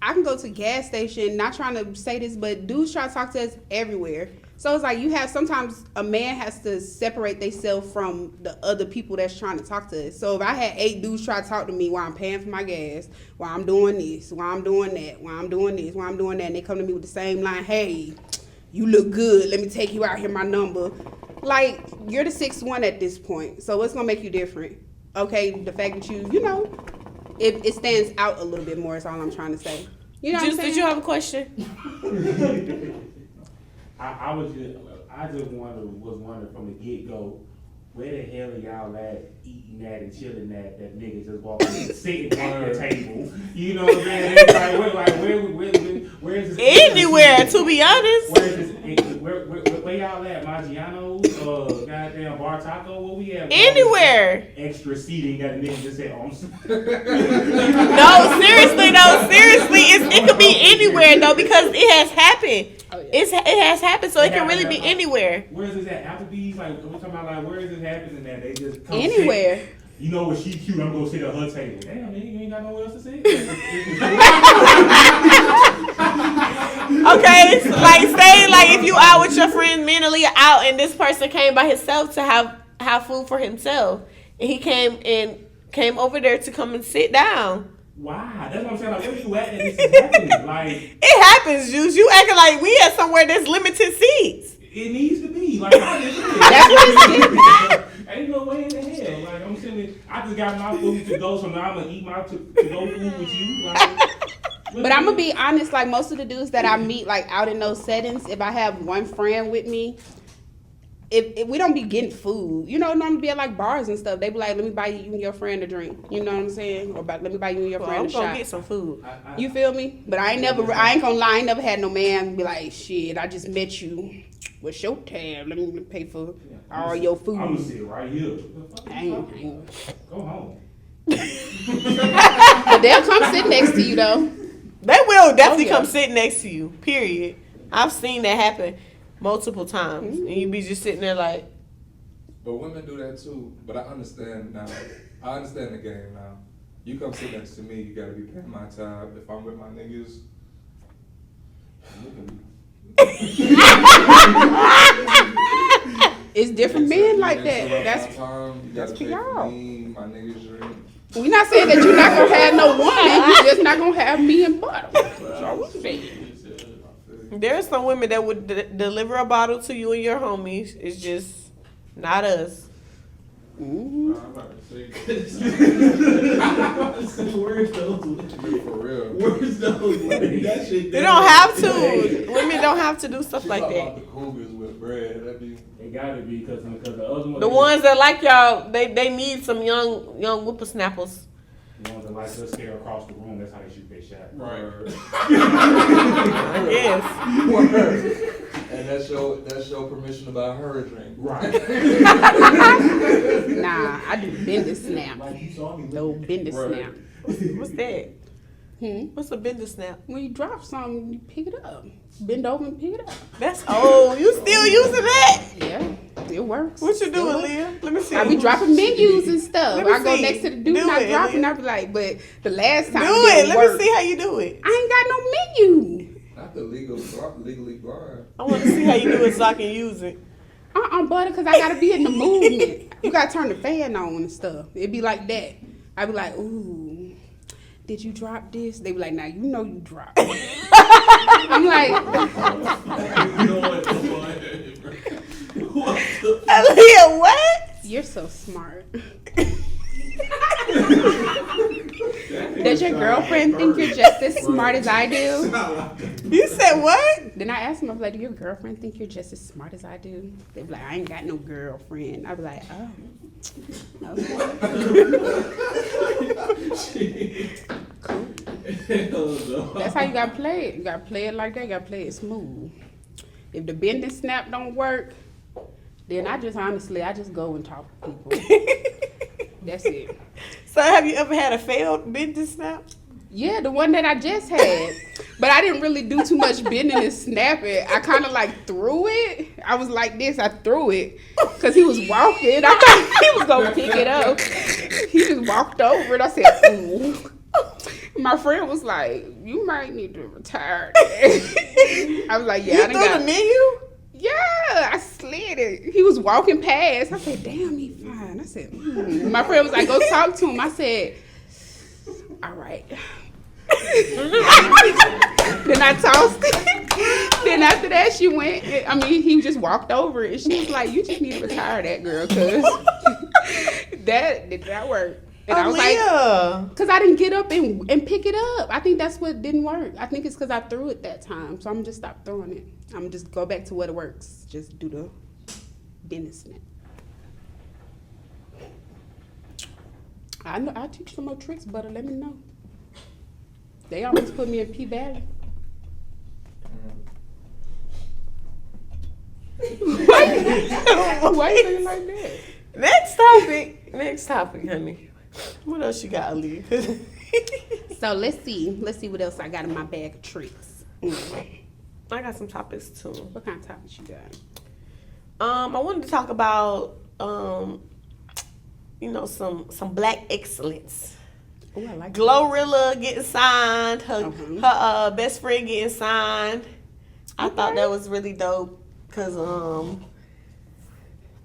I can go to a gas station, not trying to say this, but dudes try to talk to us everywhere. So it's like sometimes a man has to separate themselves from the other people that's trying to talk to us. So if I had 8 dudes try to talk to me while I'm paying for my gas, while I'm doing this, while I'm doing that, while I'm doing this, while I'm doing that, and they come to me with the same line, hey, you look good, let me take you out here, my number. Like, you're the 6th one at this point. So what's going to make you different? Okay, the fact that it stands out a little bit more is all I'm trying to say. You know what I'm saying? Did you have a question? I just was wondering from the get-go, where the hell are y'all at eating that and chilling that niggas just walking and sitting at the table? You know what I'm saying? Where is this? Anywhere, to be honest. Where y'all at? Maggiano's? Goddamn Bar Taco? Where we at? Anywhere. Extra seating that a nigga just said, No, seriously, it could be anywhere though, because it has happened. Oh, yeah. It has happened, so it can really be anywhere. Where is this at? Applebee's? Like, we're talking about, like, where is this happening at? They just come anywhere. Sit. You know what? She cute. I'm gonna sit at her table. Damn, man, you ain't got nowhere else to sit. Okay, so like say like if you out with your friends mentally out, and this person came by himself to have food for himself, and he came over there to come and sit down. Why? That's what I'm saying. Like, where you at that this is happening? Like, it happens, Juice. You acting like we at somewhere that's limited seats. It needs to be. Like, that's what it's getting. Ain't no way in the hell. Like, I'm sitting. I just got my food to go, so now I'm gonna eat my to go food with you. Like, but I'm gonna be honest. Like most of the dudes that I meet, like out in those settings, if I have one friend with me, if we don't be getting food, normally be at like bars and stuff. They be like, let me buy you and your friend a drink. You know what I'm saying? Or let me buy you and your friend a shot. I'm gonna get some food. You feel me? But I ain't gonna lie, I ain't never had no man be like, shit, I just met you. What's your tab? Let me pay for all your food. I'm gonna sit right here. I ain't. Go home. But they'll come sit next to you though. They will definitely come sit next to you. Period. I've seen that happen multiple times, and you be just sitting there like. But women do that too. But I understand now. I understand the game now. You come sit next to me, you gotta be paying my tab. If I'm with my niggas. It's different men like that. That's for y'all. My niggas drink. We not saying that you're not gonna have no woman. You just not gonna have me and butter. That's all I'm saying. There's some women that would deliver a bottle to you and your homies. It's just not us. I'm about to say Where's those? For real. Where's those? That shit. They don't have to. Women don't have to do stuff like Talk that. about the cougars with bread. That be. It gotta be because the other one. The ones that like y'all, they need some young whippersnappers. The ones that like to stare across the room. That's how they shoot their shot. Right. Yes. And that's your permission to buy her a drink. Right. Nah, I do bend and snap. Like you saw me. No bend and snap. What's that? What's a bender snap? When you drop something, you pick it up. Bend over and pick it up. That's old. You still using that? Yeah, it works. What you doing, Leah? Let me see. I be dropping menus and stuff. Let me I go see. next to the dude Do not it, dropping. Leah. I be like, but the last time Do it it. didn't Let work. me see how you do it. I ain't got no menu. Not the legally blind. I want to see how you do it so I can use it. Butter, because I gotta be in the movement. You gotta turn the fan on and stuff. It be like that. I be like, ooh, did you drop this? They be like, nah, you know you dropped it. I'm like, Leah, what? you're so smart. Does your girlfriend think you're just as smart as I do? You said what? Then I asked him, I was like, do your girlfriend think you're just as smart as I do? They be like, I ain't got no girlfriend. I be like, oh. Okay. Cool. That's how you gotta play it. You gotta play it like that. You gotta play it smooth. If the bend and snap don't work, then I just go and talk to people. That's it. So have you ever had a failed bender snap? Yeah, the one that I just had. But I didn't really do too much bending and snapping. I kind of like threw it. I was like this. I threw it because he was walking. I thought he was going to pick it up. He just walked over it. I said, ooh. My friend was like, you might need to retire. I was like, yeah. You threw the menu? Yeah, I slid it. He was walking past. I said, damn, he fine. I said, My friend was like, go talk to him. I said, all right. Then I tossed it. Then after that, she went. He just walked over it. And she was like, you just need to retire that girl, because that did not work. And I was like, because I didn't get up and pick it up. I think that's what didn't work. I think it's because I threw it that time. So I'm just stop throwing it. I'm just go back to what it works. Just do the bend and snap. I know. I'll teach some more tricks, but let me know. They always put me in P Valley. Why you saying like that? Next topic, honey. What else you got, Aaliyah? So let's see what else I got in my bag of tricks. I got some topics too. What kind of topics you got? I wanted to talk about some black excellence. Oh, I like Glorilla getting signed, her best friend getting signed. I thought that was really dope because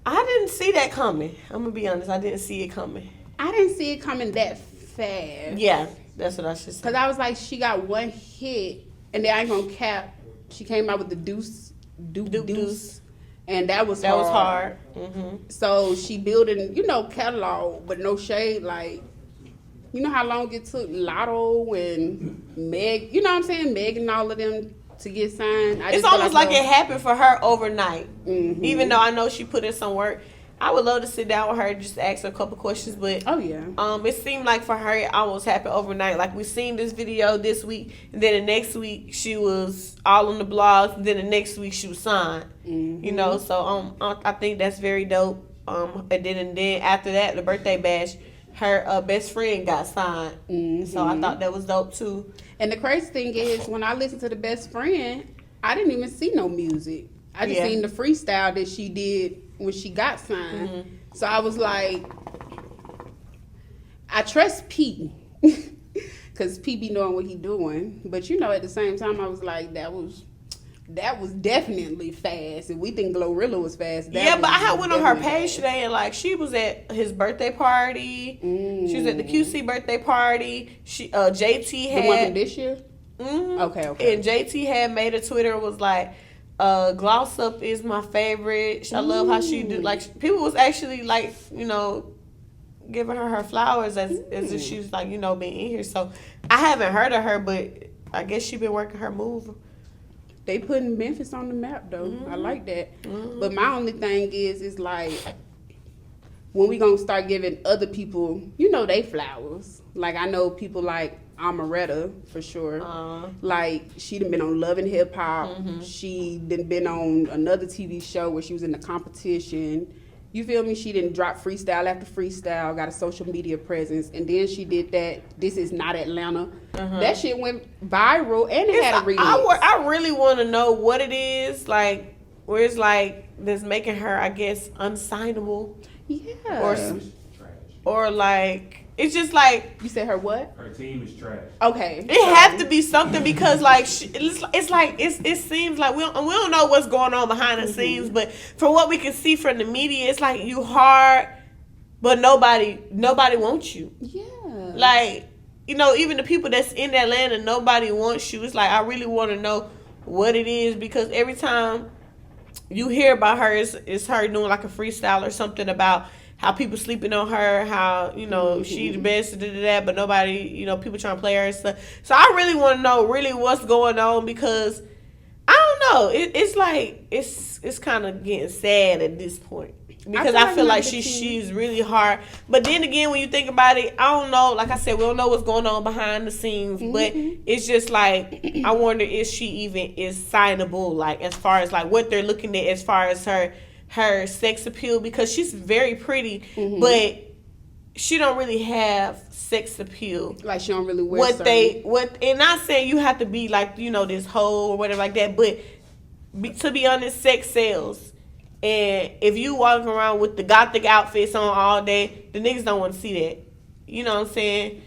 I didn't see that coming. I'm gonna be honest, I didn't see it coming. I didn't see it coming that fast. Yeah, that's what I should say. Because I was like, she got one hit, and then I ain't gonna cap. She came out with the Deuce, and that was hard. Mm-hmm. So she building, catalog, but no shade. Like, you know how long it took Lotto and Meg, you know what I'm saying? Meg and all of them to get signed. It's almost like it happened for her overnight. Mm-hmm. Even though I know she put in some work. I would love to sit down with her and just ask her a couple questions, but it seemed like for her it almost happened overnight. Like we seen this video this week, and then the next week she was all on the blogs, and then the next week she was signed. Mm-hmm. So I think that's very dope. And then after that, the birthday bash, her best friend got signed. Mm-hmm. So I thought that was dope too. And the crazy thing is, when I listened to the best friend, I didn't even see no music. I just seen the freestyle that she did when she got signed. Mm-hmm. So I was like, I trust P. Because P be knowing what he doing. But at the same time, I was like, that was definitely fast. And we think Glorilla was fast. But I had went on her page today and like she was at his birthday party. She was at the QC birthday party. She JT had the one from this year. Okay. And JT had made a Twitter and was like, Gloss Up is my favorite. I love how she do. Like people was actually like giving her flowers as if she was like being in here. So I haven't heard of her, but I guess she been working her move. They putting Memphis on the map though. Mm-hmm. I like that. Mm-hmm. But my only thing is like when we gonna start giving other people, they flowers. Like I know people like Amaretta for sure. Like she done been on Love and Hip Hop. Mm-hmm. She done been on another TV show where she was in the competition. You feel me? She didn't drop freestyle after freestyle, got a social media presence, and then she did that This Is Not Atlanta. Uh-huh. That shit went viral, and it had a remix. I really want to know what it is, like, where it's like, that's making her, I guess, unsignable. Yeah. Or like, it's just like... You said her what? Her team is trash. Okay. It have to be something because like it seems like we don't know what's going on behind the scenes, but from what we can see from the media, it's like you hard, but nobody wants you. Yeah. Like even the people that's in Atlanta, nobody wants you. It's like I really want to know what it is because every time you hear about her, it's her doing like a freestyle or something about how people sleeping on her, how, she the best, but nobody, people trying to play her and stuff. So I really want to know really what's going on because I don't know. It's like, it's kind of getting sad at this point. Because I feel like she's really hard. But then again, when you think about it, I don't know. Like I said, we don't know what's going on behind the scenes. Mm-hmm. But it's just like, I wonder if she even is signable, like as far as like what they're looking at as far as her sex appeal, because she's very pretty, but she don't really have sex appeal. Like she don't really wear and not saying you have to be like, this hoe or whatever like that, but to be honest, sex sells. And if you walking around with the gothic outfits on all day, the niggas don't want to see that. You know what I'm saying?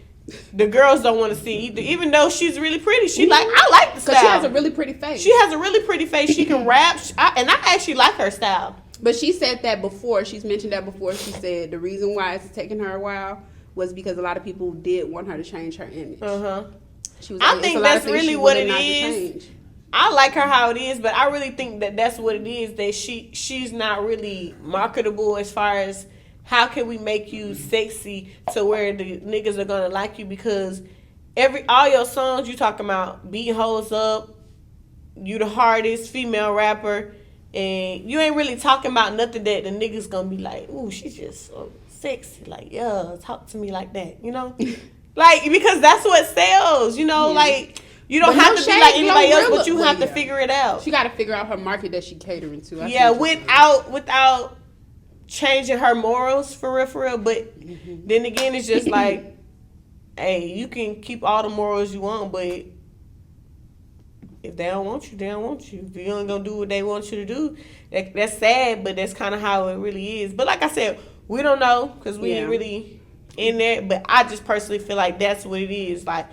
The girls don't want to see either, even though she's really pretty. She like, I like the style. Because she has a really pretty face. She has a really pretty face. She can rap, and I actually like her style. But she said that before. She's mentioned that before. She said the reason why it's taking her a while was because a lot of people did want her to change her image. She was like, I think that's really what it is. I like her how it is, but I really think that's what it is. That she's not really marketable as far as how can we make you sexy to where the niggas are gonna like you, because all your songs you talking about beating hoes up, you the hardest female rapper. And you ain't really talking about nothing that the niggas gonna be like, ooh, she's just so sexy. Like, yeah, talk to me like that, Like, because that's what sells, like, you don't have to be like anybody else, but you have to figure it out. She got to figure out her market that she catering to. Without changing her morals for real. But then again, it's just like, hey, you can keep all the morals you want, but if they don't want you, they don't want you. If you ain't gonna do what they want you to do, that's sad, but that's kind of how it really is. But like I said, we don't know because we ain't really in there. But I just personally feel like that's what it is. Like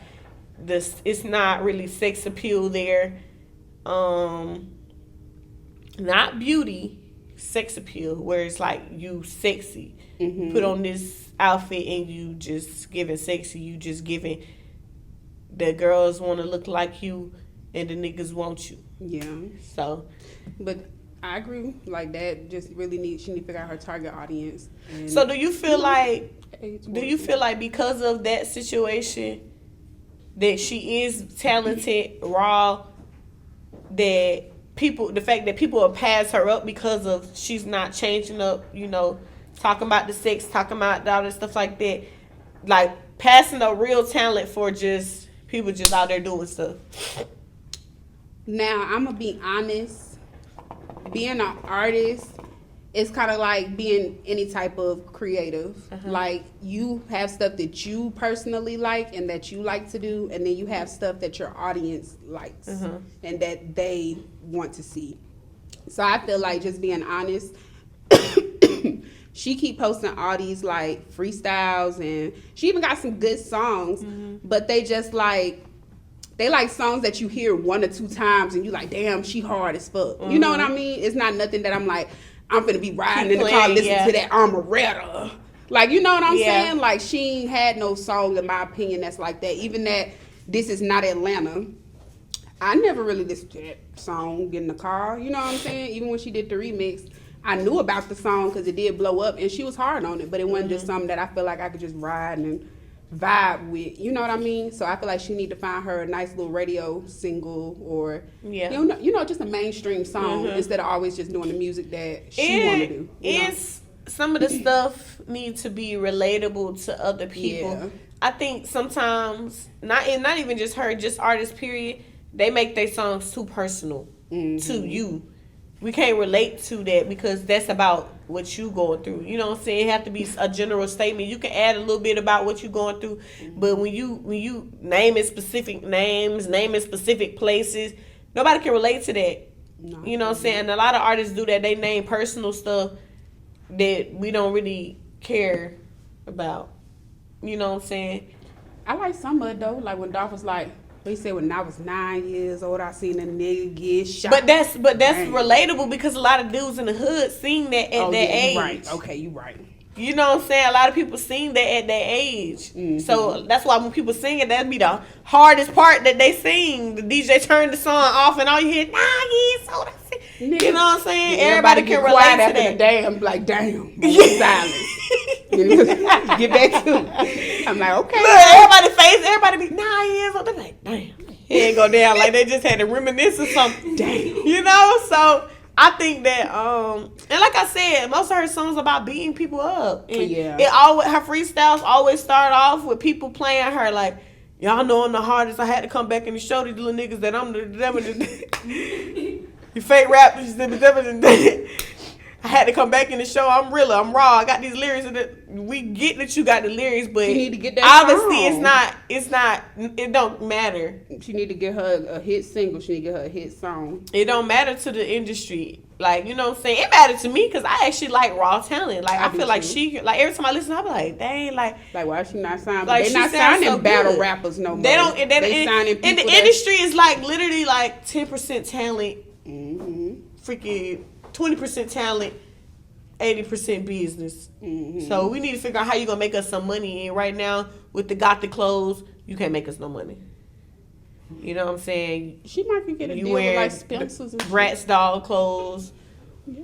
it's not really sex appeal there. Not beauty, sex appeal, where it's like you sexy. Put on this outfit and you just giving sexy. You just giving the girls want to look like you. And the niggas want you. Yeah. So. But I agree. Like that just really she need to figure out her target audience. So do you feel like because of that situation that she is talented, raw, that the fact that people will pass her up because of she's not changing up, talking about the sex, talking about all this stuff like that, like passing a real talent for just people just out there doing stuff? Now, I'm going to be honest. Being an artist it's kind of like being any type of creative. Like you have stuff that you personally like and that you like to do, and then you have stuff that your audience likes and that they want to see. So I feel like just being honest. She keep posting all these like freestyles, and she even got some good songs, but they just like, they like songs that you hear 1 or 2 times and you like, damn, she hard as fuck. You know what I mean? It's not nothing that I'm like, I'm finna be riding in the car listening to that Amaretta. Like, you know what I'm saying? Like, she ain't had no song, in my opinion, that's like that. Even that This Is Not Atlanta, I never really listened to that song in the car. You know what I'm saying? Even when she did the remix, I knew about the song because it did blow up, and she was hard on it, but it wasn't just something that I feel like I could just ride and vibe with. You know what I mean? So I feel like she need to find her a nice little radio single, or you know, just a mainstream song instead of always just doing the music that she want to do. It's some of the stuff need to be relatable to other people. Yeah. I think sometimes not even just her, just artists. Period. They make their songs too personal to you. We can't relate to that because that's about what you going through. You know what I'm saying? It have to be a general statement. You can add a little bit about what you're going through, but when you name it specific names, naming specific places, nobody can relate to that. No. You know what I'm saying? And a lot of artists do that. They name personal stuff that we don't really care about. You know what I'm saying? I like some of it though. Like when Dolph was like, he said when I was 9 years old, I seen a nigga get shot. But that's relatable because a lot of dudes in the hood seen that at that age. Right. Okay, you right. You know what I'm saying? A lot of people seen that at that age. So that's why when people sing it, that'd be the hardest part that they sing. The DJ turned the song off and all you hear, 9 years old. You know what I'm saying? Everybody can relate to that. The damn, like, damn. Silence. Get back to it. I'm like, okay. Look, everybody be 9 years old. They're like, damn. He ain't go down like they just had to reminisce or something. Damn. You know? So I think that, and like I said, most of her songs about beating people up. And her freestyles always start off with people playing her like, y'all know I'm the hardest. I had to come back and show these little niggas that I'm the you fake rap. I had to come back in the show. I'm real. I'm raw. I got these lyrics. We get that you got the lyrics, but you need to get that obviously song. It's not. It don't matter. She need to get her a hit single. She need to get her a hit song. It don't matter to the industry. Like, you know what I'm saying? It mattered to me because I actually like raw talent. Like, I feel like she, like, every time I listen, I be like, dang, like why is she not signed? Like, they not signing so battle rappers no more. They don't. They signing people. And the industry is like literally like 10% talent, freaking 20% talent, 80% business. So we need to figure out how you gonna make us some money. And right now, with the gothic clothes, you can't make us no money. You know what I'm saying? She might get a deal with like Spencer's and Bratz doll clothes. Yeah.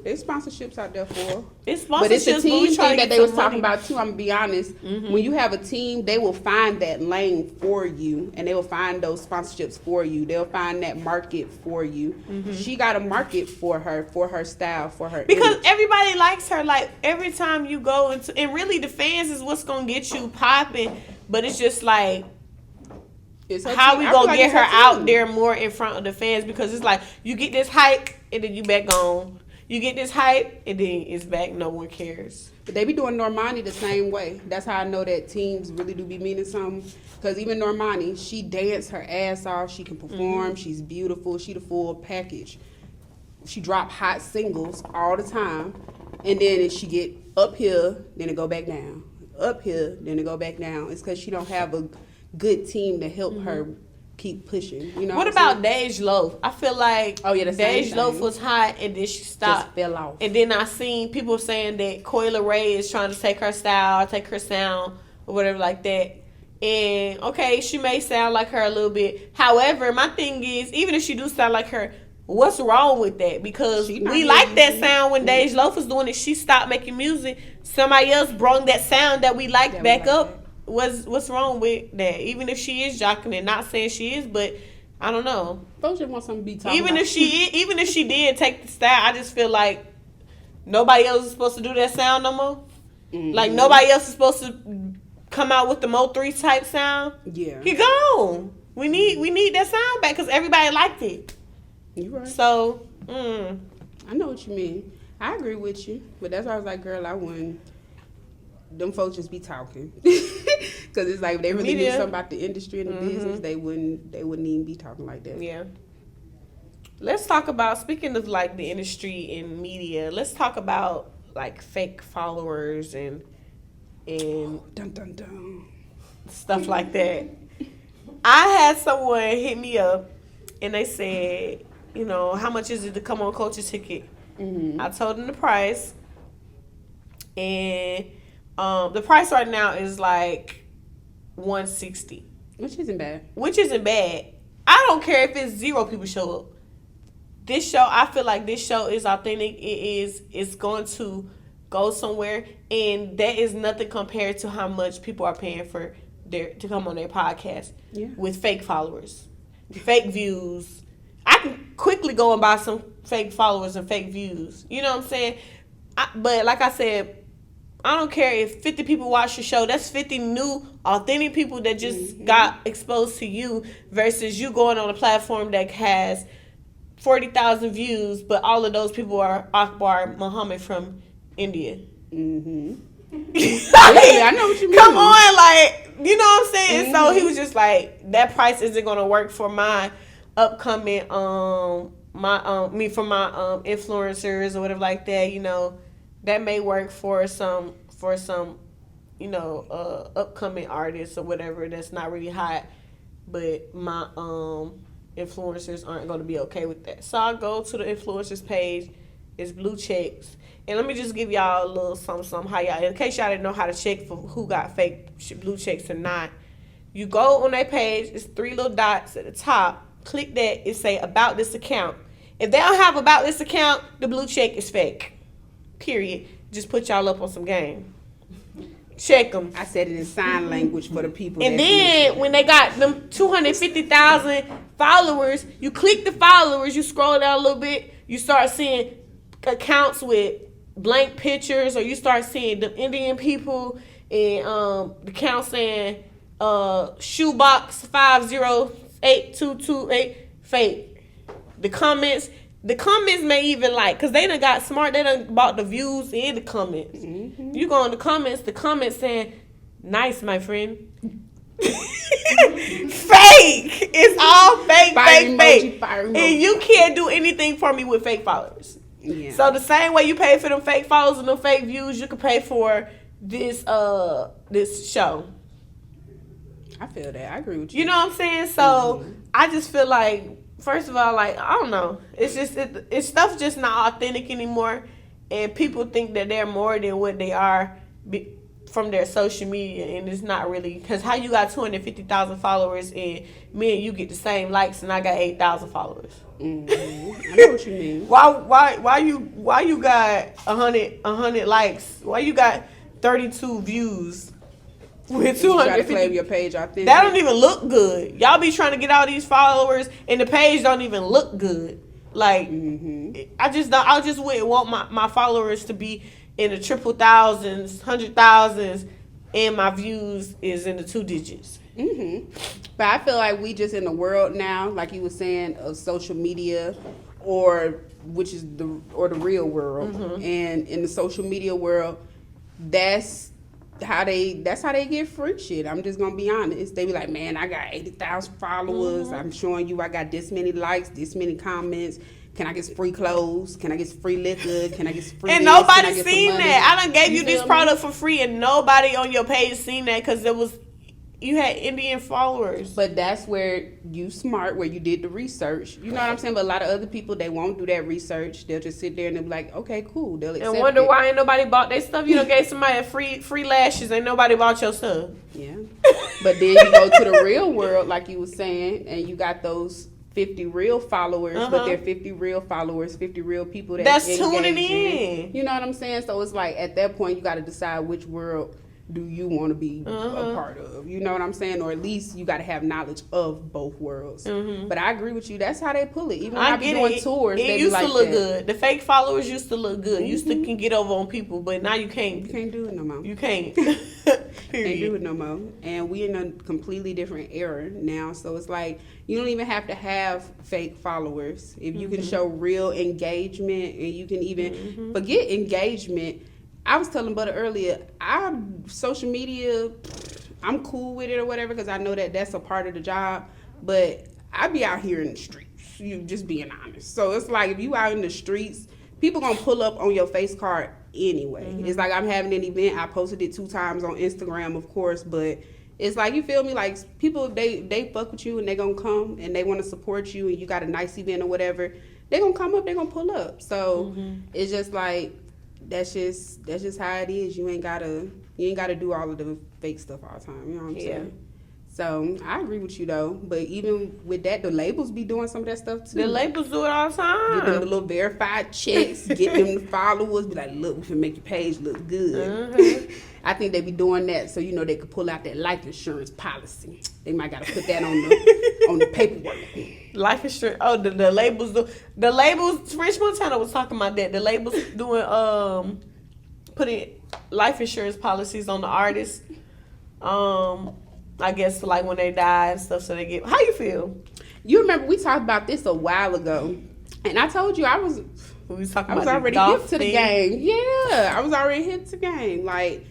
There's sponsorships out there for. It's sponsorships, but it's a team thing that they was talking money. about too. I'm gonna be honest. When you have a team, they will find that lane for you, and they will find those sponsorships for you. They'll find that market for you. She got a market for her style, for her. Because image. everybody likes her. Like every time you go into, and really the fans is what's gonna get you popping. But it's just like, how we gonna get her out there more in front of the fans? Because it's like you get this hype and then you back on. You get this hype, and then it's back. No one cares. But they be doing Normani the same way. That's how I know that teams really do be meaning something. Because even Normani, she danced her ass off. She can perform. She's beautiful. She the full package. She drop hot singles all the time. And then she get up here, then it go back down. Up here, then it go back down. It's because she don't have a good team to help her keep pushing. You know what about Dej Loaf? I feel like Dej Loaf was hot and then she stopped. Just fell off. And then I seen people saying that Coi Leray is trying to take her style, take her sound, or whatever like that. And okay, she may sound like her a little bit. However, my thing is, even if she do sound like her, what's wrong with that? Because we like that sound when Dej Loaf was doing it. She stopped making music. Somebody else brought that sound that we liked back up. What's wrong with that? Even if she is jocking it, not saying she is, but I don't know. Folks just want something to be talking even about. if she did take the style, I just feel like nobody else is supposed to do that sound no more. Like nobody else is supposed to come out with the Mo 3 type sound. Yeah, he gone. We need that sound back because everybody liked it. You right. So I know what you mean. I agree with you, but that's why I was like, girl, I wouldn't. Them folks just be talking, because it's like if they really knew something about the industry and the business, they wouldn't even be talking like that. Yeah. Let's talk about, speaking of like the industry and media, let's talk about like fake followers and Dun, dun, dun. stuff like that. I had someone hit me up and they said, you know, how much is it to come on Culture Ticket? I told them the price, and the price right now is like $160, Which isn't bad. I don't care if it's 0 people show up. This show, I feel like this show is authentic. It's going to go somewhere, and that is nothing compared to how much people are paying for to come on their podcast with fake followers, fake views. I can quickly go and buy some fake followers and fake views. You know what I'm saying? But like I said, I don't care if 50 people watch your show. That's 50 new, authentic people that just got exposed to you versus you going on a platform that has 40,000 views, but all of those people are Akbar Muhammad from India. Yeah, I know what you mean. Come on, like, you know what I'm saying? So he was just like, that price isn't going to work for my upcoming, for my influencers or whatever like that, you know. That may work for some you know, upcoming artists or whatever that's not really hot, but my influencers aren't going to be okay with that. So I go to the influencers page. It's blue checks. And let me just give y'all a little something how y'all, in case y'all didn't know how to check for who got fake blue checks or not. You go on their page. It's 3 little dots at the top. Click that. It say about this account. If they don't have about this account, the blue check is fake. Period. Just put y'all up on some game. Check them. I said it in sign language for the people. And then when they got them 250,000 followers, you click the followers, you scroll down a little bit, you start seeing accounts with blank pictures, or you start seeing the Indian people and the account saying shoebox 508228 fake. The comments may even like, because they done got smart, they done bought the views and the comments. You go in the comments saying, nice, my friend. Fake. It's all fake, fake. And you can't do anything for me with fake followers. Yeah. So the same way you pay for them fake followers and them fake views, you can pay for this show. I feel that. I agree with you. You know what I'm saying? So I just feel like, first of all, like, I don't know. It's just, it's stuff just not authentic anymore. And people think that they're more than what they are from their social media. And it's not really. Because how you got 250,000 followers and me and you get the same likes and I got 8,000 followers? I know what you mean. Why you got 100 likes? Why you got 32 views? With 250, play your page authentic. That don't even look good. Y'all be trying to get all these followers, and the page don't even look good. Like, I just wouldn't want my followers to be in the triple thousands, 100,000s, and my views is in the 2 digits. But I feel like we just in the world now, like you were saying, of social media, or the real world. And in the social media world, that's how they get free shit. I'm just gonna be honest. They be like, man, I got 80,000 followers. I'm showing you I got this many likes, this many comments. Can I get free clothes? Can I get free liquor? Can I get free? And nobody seen that. I done gave you this product for free, and nobody on your page seen that because you had Indian followers. But that's where you smart, where you did the research. You know what I'm saying? But a lot of other people, they won't do that research. They'll just sit there and they'll be like, okay, cool. They'll accept and wonder it. why ain't nobody bought their stuff. You done gave somebody free lashes, ain't nobody bought your stuff. Yeah. But then you go to the real world, like you was saying, and you got those 50 real followers, but they're 50 real followers, 50 real people that's tuning in. You know what I'm saying? So it's like, at that point, you got to decide which world do you want to be a part of. You know what I'm saying? Or at least you got to have knowledge of both worlds. But I agree with you. That's how they pull it. Even when I be doing tours, it they used be like to look that. good. The fake followers used to look good. Used to can get over on people, but now you can't. You can't do it no more. You can't. Can't do it no more. And we in a completely different era now. So it's like you don't even have to have fake followers. If you can show real engagement, and you can even forget engagement. I was telling Butter earlier, social media, I'm cool with it or whatever because I know that that's a part of the job. But I be out here in the streets. You just being honest. So it's like if you out in the streets, people gonna pull up on your face card anyway. It's like I'm having an event. I posted it 2 times on Instagram, of course, but it's like, you feel me? Like people, they fuck with you and they gonna come and they want to support you and you got a nice event or whatever. They gonna come up. They gonna pull up. So it's just like that's just how it is. You ain't gotta do all of the fake stuff all the time. You know what I'm saying? So I agree with you though, but even with that, the labels be doing some of that stuff too. The labels do it all the time. Get them the little verified checks, get them the followers, be like, look, we can make your page look good. I think they be doing that so they could pull out that life insurance policy. They might gotta put that on the paperwork. Life insurance. Oh, the labels do. The labels. French Montana was talking about that. The labels doing putting life insurance policies on the artists. I guess like when they die and stuff, so they get. How you feel? You remember we talked about this a while ago, and I told you I was already hip to the game. Yeah, I was already hip to the game. Like,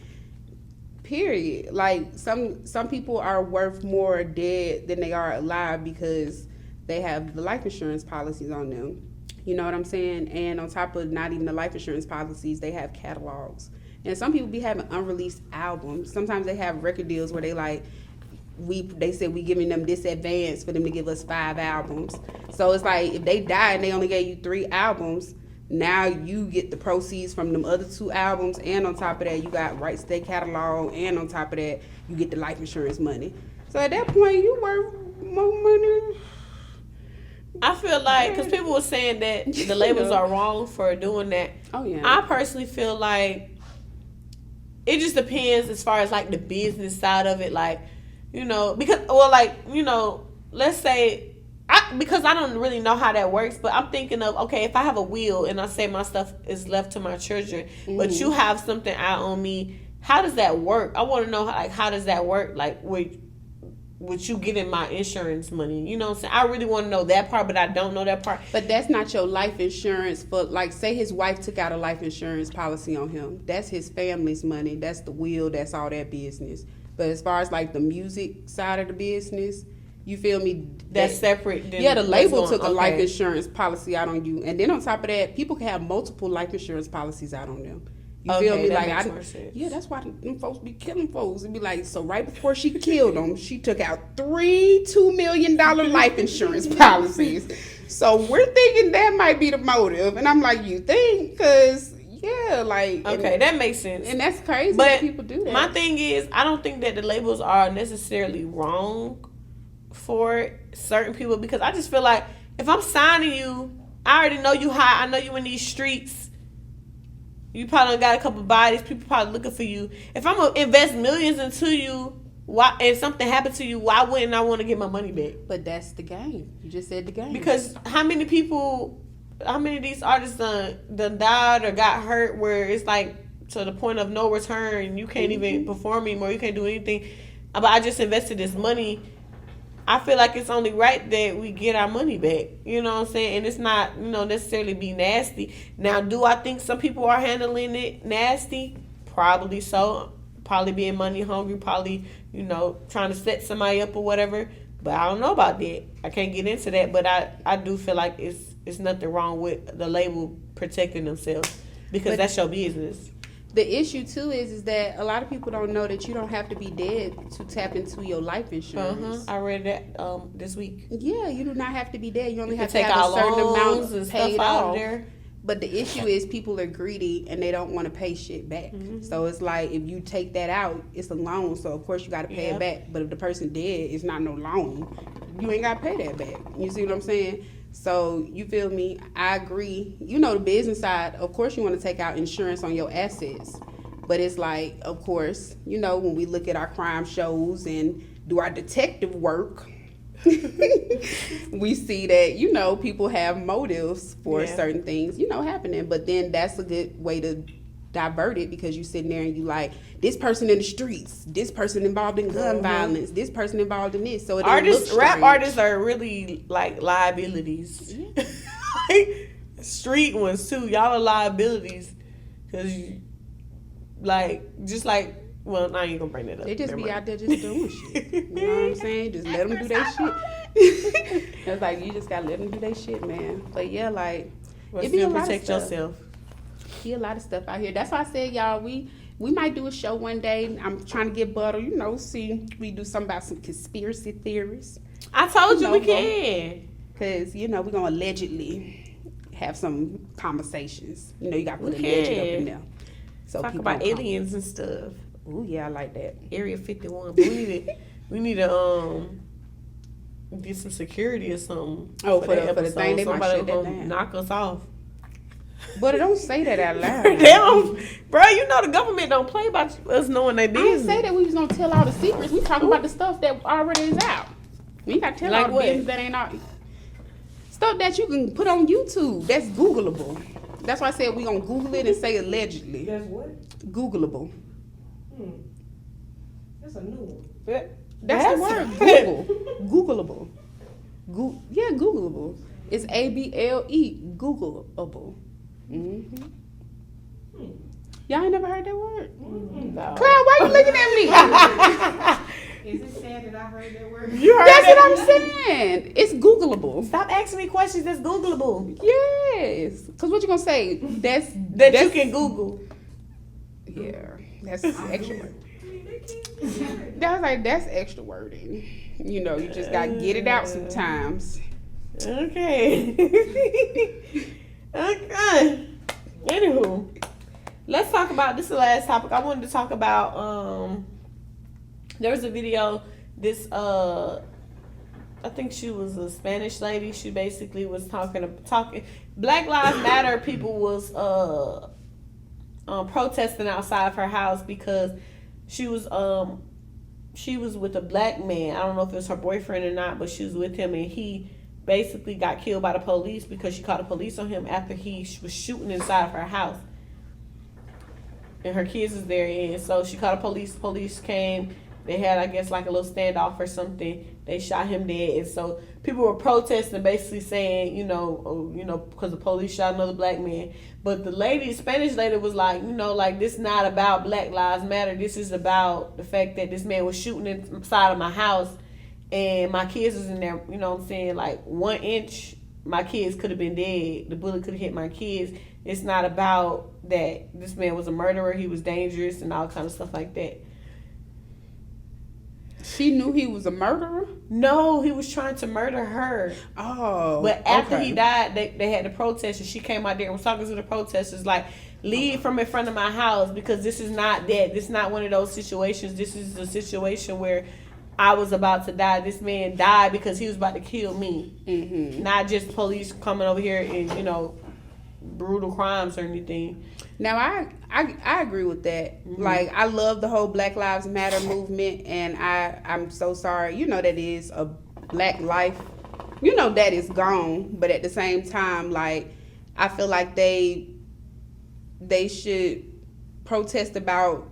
period. Like some people are worth more dead than they are alive because they have the life insurance policies on them. You know what I'm saying? And on top of not even the life insurance policies, they have catalogs. And some people be having unreleased albums. Sometimes they have record deals where they said we giving them this advance for them to give us 5 albums. So it's like if they die and they only gave you 3 albums, now you get the proceeds from them other 2 albums, and on top of that you got rights to their catalog, and on top of that you get the life insurance money. So at that point you worth more money. I feel like because people were saying that the labels are wrong for doing that. Oh yeah. I personally feel like it just depends as far as like the business side of it, like. Let's say, because I don't really know how that works, but I'm thinking of, okay, if I have a will and I say my stuff is left to my children, but you have something out on me, how does that work? I want to know, how does that work? Like, with you getting my insurance money, you know what I'm saying? I really want to know that part, but I don't know that part. But that's not your life insurance for, like, say his wife took out a life insurance policy on him. That's his family's money. That's the will. That's all that business. But as far as like the music side of the business, you feel me? That's separate. The label took a life insurance policy out on you, and then on top of that, people can have multiple life insurance policies out on them. You feel me? Like that's why them folks be killing folks. It'd be like, so right before she killed them, she took out 3 $2 million life insurance policies. So we're thinking that might be the motive, and I'm like, you think? Because yeah, like okay, that makes sense, and that's crazy but that people do that. My thing is, I don't think that the labels are necessarily wrong for certain people, because I just feel like if I'm signing you, I already know you high. I know you in these streets. You probably done got a couple bodies. People probably looking for you. If I'm gonna invest millions into you, why? And something happened to you, why wouldn't I want to get my money back? But that's the game. You just said the game. Because how many of these artists done died or got hurt where it's like to the point of no return, you can't even perform anymore, you can't do anything, but I just invested this money. I feel like it's only right that we get our money back, you know what I'm saying? And it's not, necessarily be nasty. Now, do I think some people are handling it nasty? Probably so. Probably being money hungry, probably, trying to set somebody up or whatever. But I don't know about that. I can't get into that, but I do feel like it's nothing wrong with the label protecting themselves, because that's your business. The issue too is that a lot of people don't know that you don't have to be dead to tap into your life insurance. I read that this week. Yeah, you do not have to be dead. You only have to have a certain amount and paid stuff out of there. But the issue is people are greedy and they don't want to pay shit back. So it's like if you take that out, it's a loan. So of course you got to pay it back. But if the person dead, it's not no loan. You ain't got to pay that back. You see what I'm saying? So you feel me? I agree. The business side, of course you want to take out insurance on your assets. But it's like, of course, when we look at our crime shows and do our detective work, we see that, people have motives for certain things, happening. But then that's a good way to diverted because you sitting there and you like this person in the streets, this person involved in gun violence, this person involved in this. So it rap artists are really like liabilities. Street ones too. Y'all are liabilities because well, now I ain't gonna bring that up. They just be out there just doing shit. You know what I'm saying? Just let them do their shit. It's like you just gotta let them do their shit, man. But yeah, like it be a lot of stuff. Yourself. Be a lot of stuff out here. That's why I said, y'all, we might do a show one day. I'm trying to get Butter, see we do something about some conspiracy theories. I told you we can. Cause we're gonna allegedly have some conversations. You gotta put a legend up in there. So talk about aliens and stuff. Ooh, yeah, I like that. Area 51. But we need to get some security or something. Oh, for the thing, they might shut that down. Knock us off. But don't say that out loud. Bro, the government don't play about us knowing they business. I didn't say that we was gonna tell all the secrets. We talking about the stuff that already is out. We gotta tell all the business that ain't out. Stuff that you can put on YouTube. That's Googleable. That's why I said we gonna Google it and say allegedly. That's what? Googleable. That's a new one. That's the word. Google. Googleable. Googleable. It's ABLE. Googleable. Mm-hmm. Y'all ain't never heard that word? No. Cloud, why you looking at me? Is it sad that I heard that word? That's what I'm saying. It's Googleable. Stop asking me questions that's Googleable. Yes. Because what you going to say? That's you can Google. Yeah. That's extra word. That's extra wording. You just got to get it out sometimes. Okay. Okay. Anywho, let's talk about this. Is the last topic I wanted to talk about. There was a video. This I think she was a Spanish lady. She basically was talking. Black Lives Matter people was protesting outside of her house because she was with a black man. I don't know if it was her boyfriend or not, but she was with him, and he basically got killed by the police because she called the police on him after he was shooting inside of her house. And her kids was there, and so she called the police. Police came. They had, I guess, like a little standoff or something. They shot him dead. And so people were protesting, basically saying, because the police shot another black man. But the Spanish lady was like, this not about Black Lives Matter. This is about the fact that this man was shooting inside of my house. And my kids was in there, like 1 inch, my kids could have been dead. The bullet could have hit my kids. It's not about that this man was a murderer, he was dangerous, and all kind of stuff like that. She knew he was a murderer? No, he was trying to murder her. Oh. But after he died, they had the protesters. She came out there and was talking to the protesters like, leave from in front of my house because this is not that. This is not one of those situations. This is a situation where I was about to die. This man died because he was about to kill me. Mm-hmm. Not just police coming over here and, brutal crimes or anything. Now, I agree with that. Mm-hmm. Like, I love the whole Black Lives Matter movement, and I'm so sorry. That is a black life. That is gone. But at the same time, like, I feel like they should protest about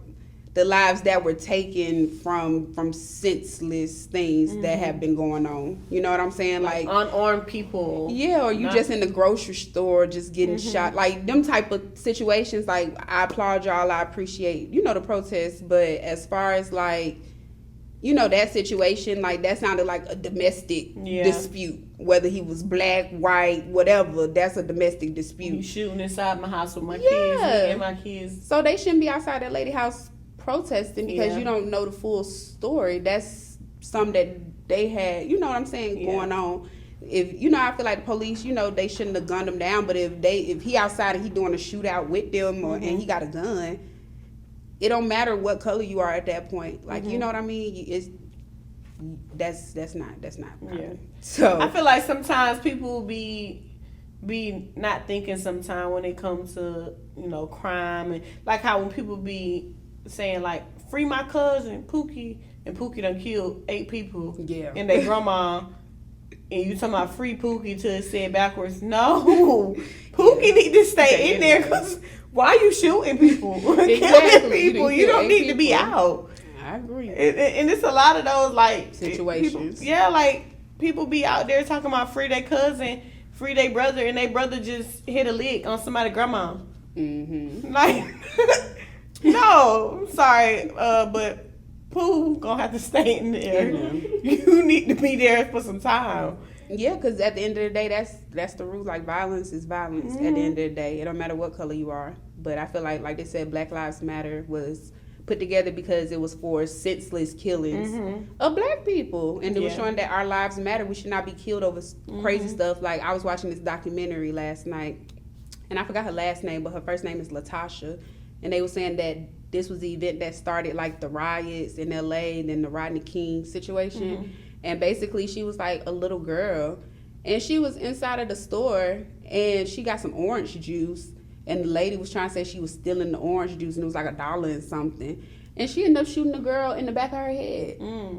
the lives that were taken from senseless things that have been going on. You know what I'm saying? Like unarmed people. Yeah, or you just in the grocery store just getting shot. Like them type of situations, like I applaud y'all, I appreciate, the protests. But as far as like, that situation, like that sounded like a domestic dispute. Whether he was black, white, whatever, that's a domestic dispute. You shooting inside my house with my kids, me and my kids. So they shouldn't be outside that lady house protesting because you don't know the full story. That's something that they had, what I'm saying, going on. If I feel like the police, they shouldn't have gunned him down. But if he outside and he doing a shootout with them, and he got a gun, it don't matter what color you are at that point. Like you know what I mean? That's not. Yeah. So I feel like sometimes people be not thinking sometimes when it comes to crime, and like how when people be saying like free my cousin Pookie, and Pookie done killed 8 people and their grandma, and you talking about free Pookie till it said backwards. No, Pookie need to stay in there because Why are you shooting people? Exactly. Killing people. You don't need to be people. out. I agree. And it's a lot of those like Situations. People, like people be out there talking about free their cousin, free their brother, and their brother just hit a lick on somebody's grandma. Mm-hmm. Like, no, I'm sorry, but Pooh gonna have to stay in there. Mm-hmm. You need to be there for some time. Yeah, because at the end of the day, that's the rule. Like, violence is violence. At the end of the day, it don't matter what color you are. But I feel like they said, Black Lives Matter was put together because it was for senseless killings of black people, and it was showing that our lives matter. We should not be killed over crazy stuff. Like, I was watching this documentary last night, and I forgot her last name, but her first name is Latasha, and they were saying that this was the event that started like the riots in LA and then the Rodney King situation. And basically she was like a little girl, and she was inside of the store, and she got some orange juice, and the lady was trying to say she was stealing the orange juice, and it was like $1 and something, and she ended up shooting the girl in the back of her head.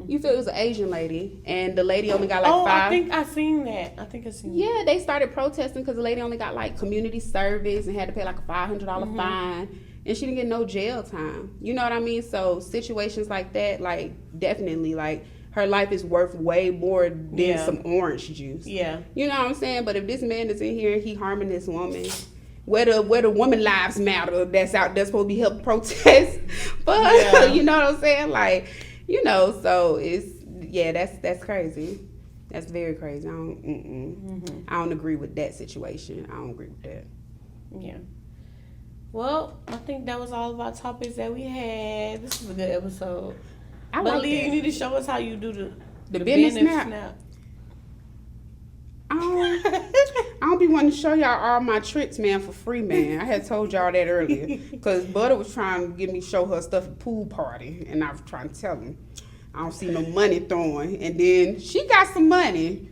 You feel it was an Asian lady, and the lady only got like 5. I think I seen that. Yeah, they started protesting because the lady only got like community service and had to pay like a $500 fine, and she didn't get no jail time. You know what I mean? So situations like that, like, definitely, like, her life is worth way more than some orange juice. Yeah. You know what I'm saying? But if this man is in here and he harming this woman, where the woman lives matter that's out there supposed to be helping protest. But you know what I'm saying? Like, you know, so it's that's crazy. That's very crazy. I don't agree with that situation. I don't agree with that. Yeah. Well, I think that was all of our topics that we had. This is a good episode. But Leah, you need to show us how you do the business snap. I don't be wanting to show y'all all my tricks, man, for free, man. I had told y'all that earlier. Because Butter was trying to get me to show her stuff at pool party. And I was trying to tell him, I don't see no money throwing. And then she got some money.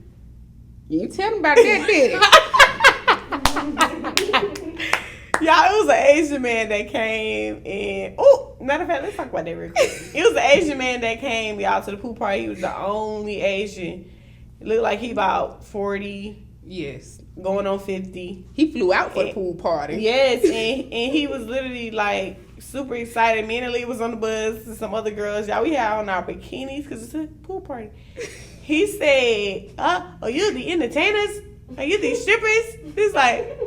You ain't tell me about that, did it? Y'all, it was an Asian man that came and matter of fact, let's talk about that real quick. It was an Asian man that came, y'all, to the pool party. He was the only Asian. It looked like he about 40. Yes. Going on 50. He flew out for the pool party. Yes, and he was literally like super excited. Me and Aaliyah was on the bus and some other girls. Y'all, we had on our bikinis because it's a pool party. He said, are you the entertainers? Are you the strippers? He's like...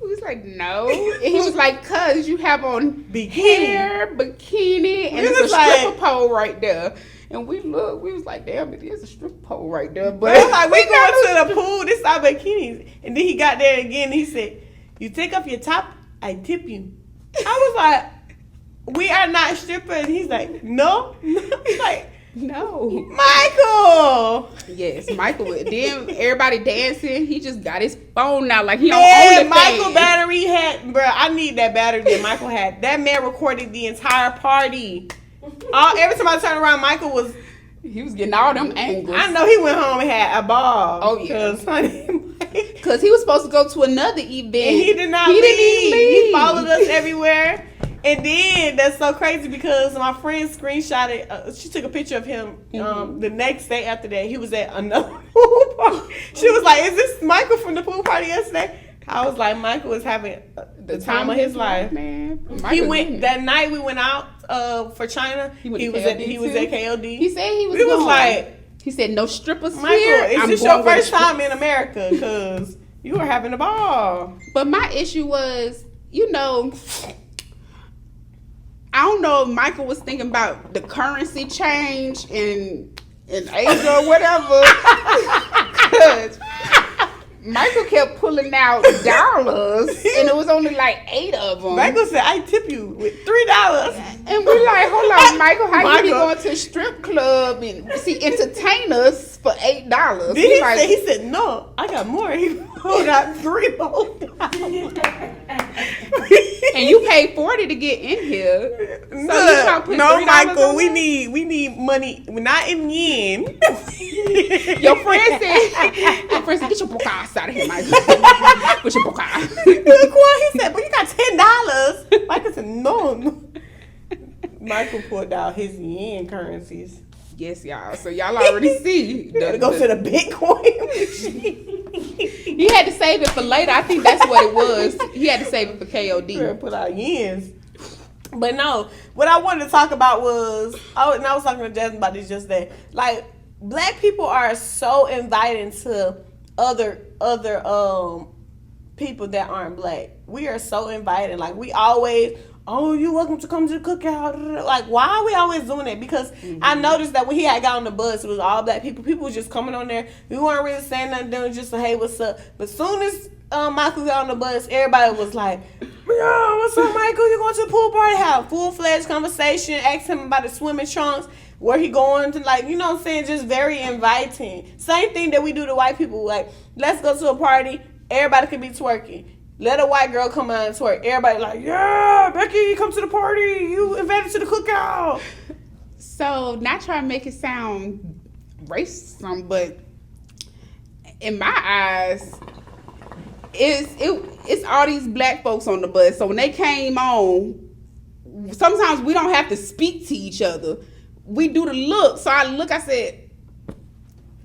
He was like, no. And he was like, cuz you have on hair, bikini, and it's a stripper pole right there. And we was like, damn, it is a stripper pole right there. But like, we going to the pool, this is our bikinis. And then he got there again, and he said, you take off your top, I tip you. I was like, we are not strippers. And he's like, no. Like, no. Michael! Yes, Michael. Then everybody dancing. He just got his phone out like he on OnlyFans. Michael battery had, bro, I need that battery that Michael had. That man recorded the entire party. Every time I turned around, Michael was... He was getting all them angles. I know he went home and had a ball. Oh, yeah. Because he was supposed to go to another event. And he did not leave. He followed us everywhere. And then that's so crazy because my friend screenshotted. She took a picture of him the next day after that. He was at another pool party. She was like, "Is this Michael from the pool party yesterday?" I was like, "Michael was having the time of his life, man." He went that night. We went out for China. He was at KLD. He said he was. He was like, he said, "No strippers Michael, here." Is this your first time in America? Because you were having a ball. But my issue was, I don't know if Michael was thinking about the currency change in Asia or whatever. Because Michael kept pulling out dollars, and it was only like 8 of them. Michael said, I tip you with $3. And we're like, hold on, Michael, how you be going to a strip club and see entertainers for $8? Then he said, no, I got more. He pulled out $3 more. And you paid $40 to get in here. So no, Michael, we need money. We're not in yen. Your friend said, get your book ass out of here, Michael. Get your book ass. He said, but you got $10. Michael said, no. Michael pulled out his yen currencies. Yes, y'all. So y'all already see. Gotta go to the Bitcoin machine. He had to save it for later. I think that's what it was. He had to save it for KOD. Put out yens. But no, what I wanted to talk about was, and I was talking to Jasmine about this just that, like, black people are so inviting to other people that aren't black. We are so inviting. Like, we always, oh, you're welcome to come to the cookout. Like, why are we always doing that? Because I noticed that when he had got on the bus, it was all black people. People was just coming on there. We weren't really saying nothing. They was just like, hey, what's up? But soon as Michael got on the bus, everybody was like, yo, what's up, Michael? You going to the pool party? Have full-fledged conversation. Ask him about the swimming trunks. Where he going to, like, you know what I'm saying? Just very inviting. Same thing that we do to white people. Like, let's go to a party. Everybody can be twerking. Let a white girl come out and twerk. Everybody like, yeah, Becky, come to the party. You invited to the cookout. So, not trying to make it sound racist, but in my eyes, it's all these black folks on the bus. So when they came on, sometimes we don't have to speak to each other. We do the look. So I said,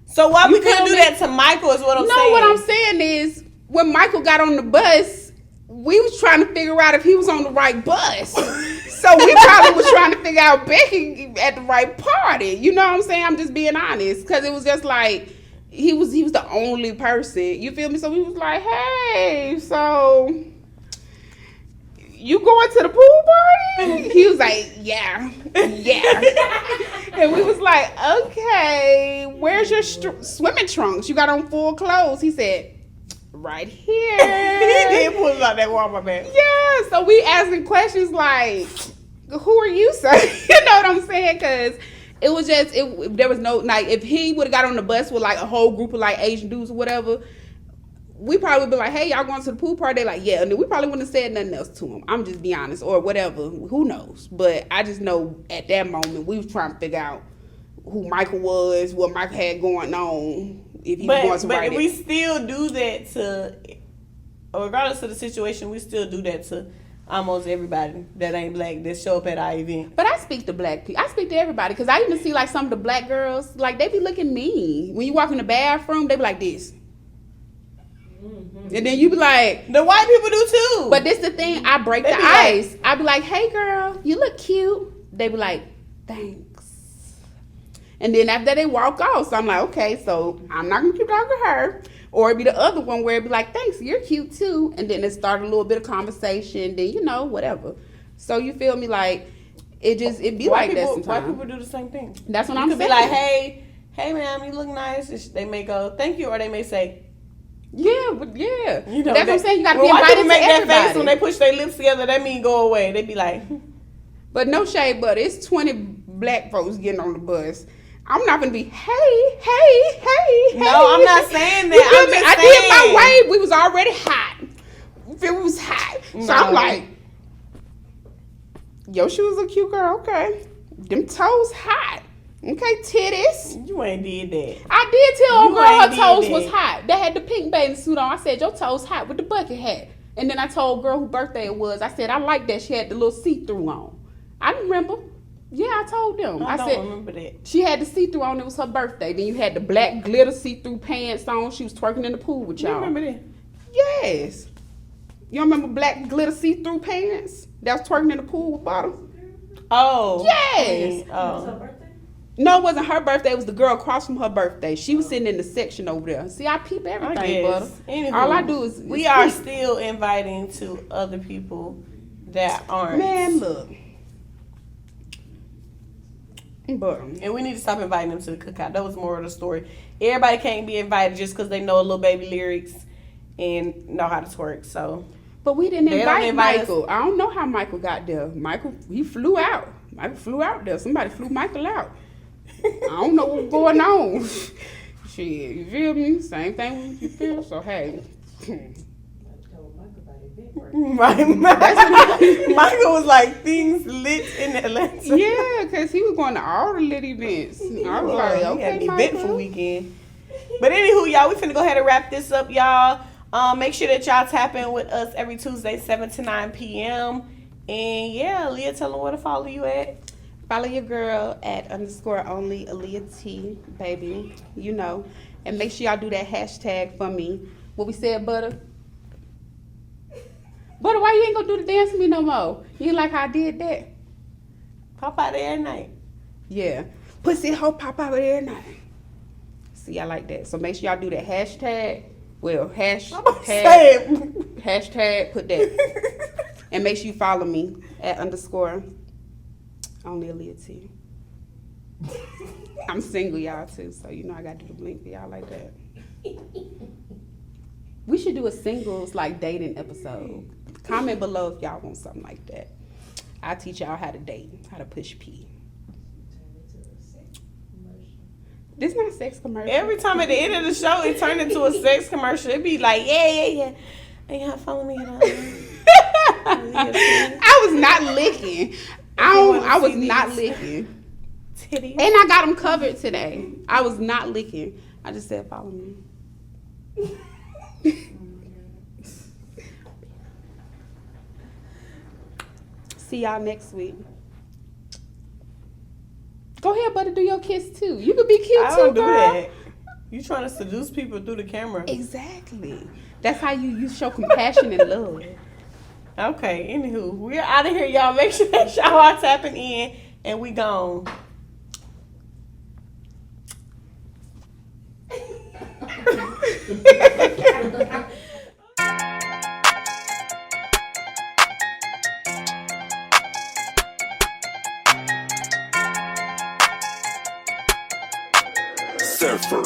so why we couldn't do that to Michael is what I'm saying. No, what I'm saying is, when Michael got on the bus, we was trying to figure out if he was on the right bus. So we probably was trying to figure out Becky at the right party. You know what I'm saying? I'm just being honest. Because it was just like, he was the only person. You feel me? So we was like, hey, so you going to the pool party? He was like, yeah. And we was like, okay, where's your swimming trunks? You got on full clothes. He said, right here. He did pull out that Walmart bag. Yeah, so we asking questions like, who are you, sir? You know what I'm saying? Because it was just, there was no, like, if he would have got on the bus with, like, a whole group of, like, Asian dudes or whatever, we probably would be like, hey, y'all going to the pool party? They like, yeah. And then we probably wouldn't have said nothing else to him. I'm just being honest. Or whatever. Who knows? But I just know at that moment, we was trying to figure out who Michael was, what Michael had going on, if he was going to write it. But we still do that to, regardless of the situation, we still do that to almost everybody that ain't black that show up at our event. But I speak to black people. I speak to everybody. Because I even see, like, some of the black girls, like, they be looking mean. When you walk in the bathroom, they be like this. And then you be like, the white people do too. But this the thing, I break the ice. I be like, hey girl, you look cute. They be like, thanks. And then after they walk off, so I'm like, okay, so I'm not gonna keep talking to her. Or it'd be the other one where it'd be like, thanks, you're cute too. And then it started a little bit of conversation, then you know, whatever. So you feel me, like it be white like that sometimes. sometimes. White people do the same thing. That's what you I'm could saying. Be like, hey ma'am, you look nice. They may go, thank you, or they may say, yeah, but yeah. You know, that's what I'm saying. You gotta be invited to make that everybody. face when they push their lips together. That mean go away. They be like, but no shade, but it's 20 black folks getting on the bus. I'm not gonna be hey. No, I'm not saying that. I did my wave. We was already hot. It was hot. So I'm like, your shoes are cute, girl. Okay, them toes hot. Okay, titties. You ain't did that. I did tell a girl her toes was hot. They had the pink bathing suit on. I said, your toes hot with the bucket hat. And then I told a girl whose birthday it was. I said, I like that. She had the little see-through on. I remember. Yeah, I told them. I said, remember that. She had the see-through on. It was her birthday. Then you had the black glitter see-through pants on. She was twerking in the pool with y'all. You remember that? Yes. You don't remember black glitter see-through pants that was twerking in the pool with bottom? Oh. Yes. Oh. No, it wasn't her birthday. It was the girl across from her birthday. She was sitting in the section over there. See, I peep everything, butter. Anywho, all I do is we are still inviting to other people that aren't. Man, look. But, and we need to stop inviting them to the cookout. That was more of the story. Everybody can't be invited just because they know a little baby lyrics and know how to twerk. So, but we didn't invite Michael. I don't know how Michael got there. Michael, he flew out. Michael flew out there. Somebody flew Michael out. I don't know what's going on. Shit, you feel me? Same thing you feel. So hey. Michael was like things lit in Atlanta. Yeah, because he was going to all the lit events. I was like, okay, he had an Michael. eventful weekend. But anywho, y'all, we finna go ahead and wrap this up, y'all. Make sure that y'all tap in with us every Tuesday, 7 to 9 p.m. And yeah, Leah, tell them where to follow you at. Follow your girl at _only Aaliyah T, baby. You know. And make sure y'all do that hashtag for me. What we said, Butter? Butter, why you ain't gonna do the dance with me no more? You ain't like how I did that? Pop out there at night. Yeah. Pussy hoe pop out every night. See, I like that. So make sure y'all do that hashtag. Well, hashtag, put that. And make sure you follow me at _ only Aaliyah T. I'm single, y'all, too. So, you know, I got to do the blink for y'all like that. We should do a singles, like, dating episode. Comment below if y'all want something like that. I'll teach y'all how to date, how to push P. This not a sex commercial. Every time at the end of the show, it turned into a sex commercial. It'd be like, yeah. And y'all follow me at all. I was not licking. I was not licking. Titties. And I got them covered today. I was not licking. I just said, follow me. See y'all next week. Go ahead, Butter, do your kiss too. You could be cute I too, don't do girl. that. You trying to seduce people through the camera. Exactly. That's how you show compassion and love. Okay, anywho, we're out of here, y'all. Make sure that y'all are tapping in, and we gone. Surfer.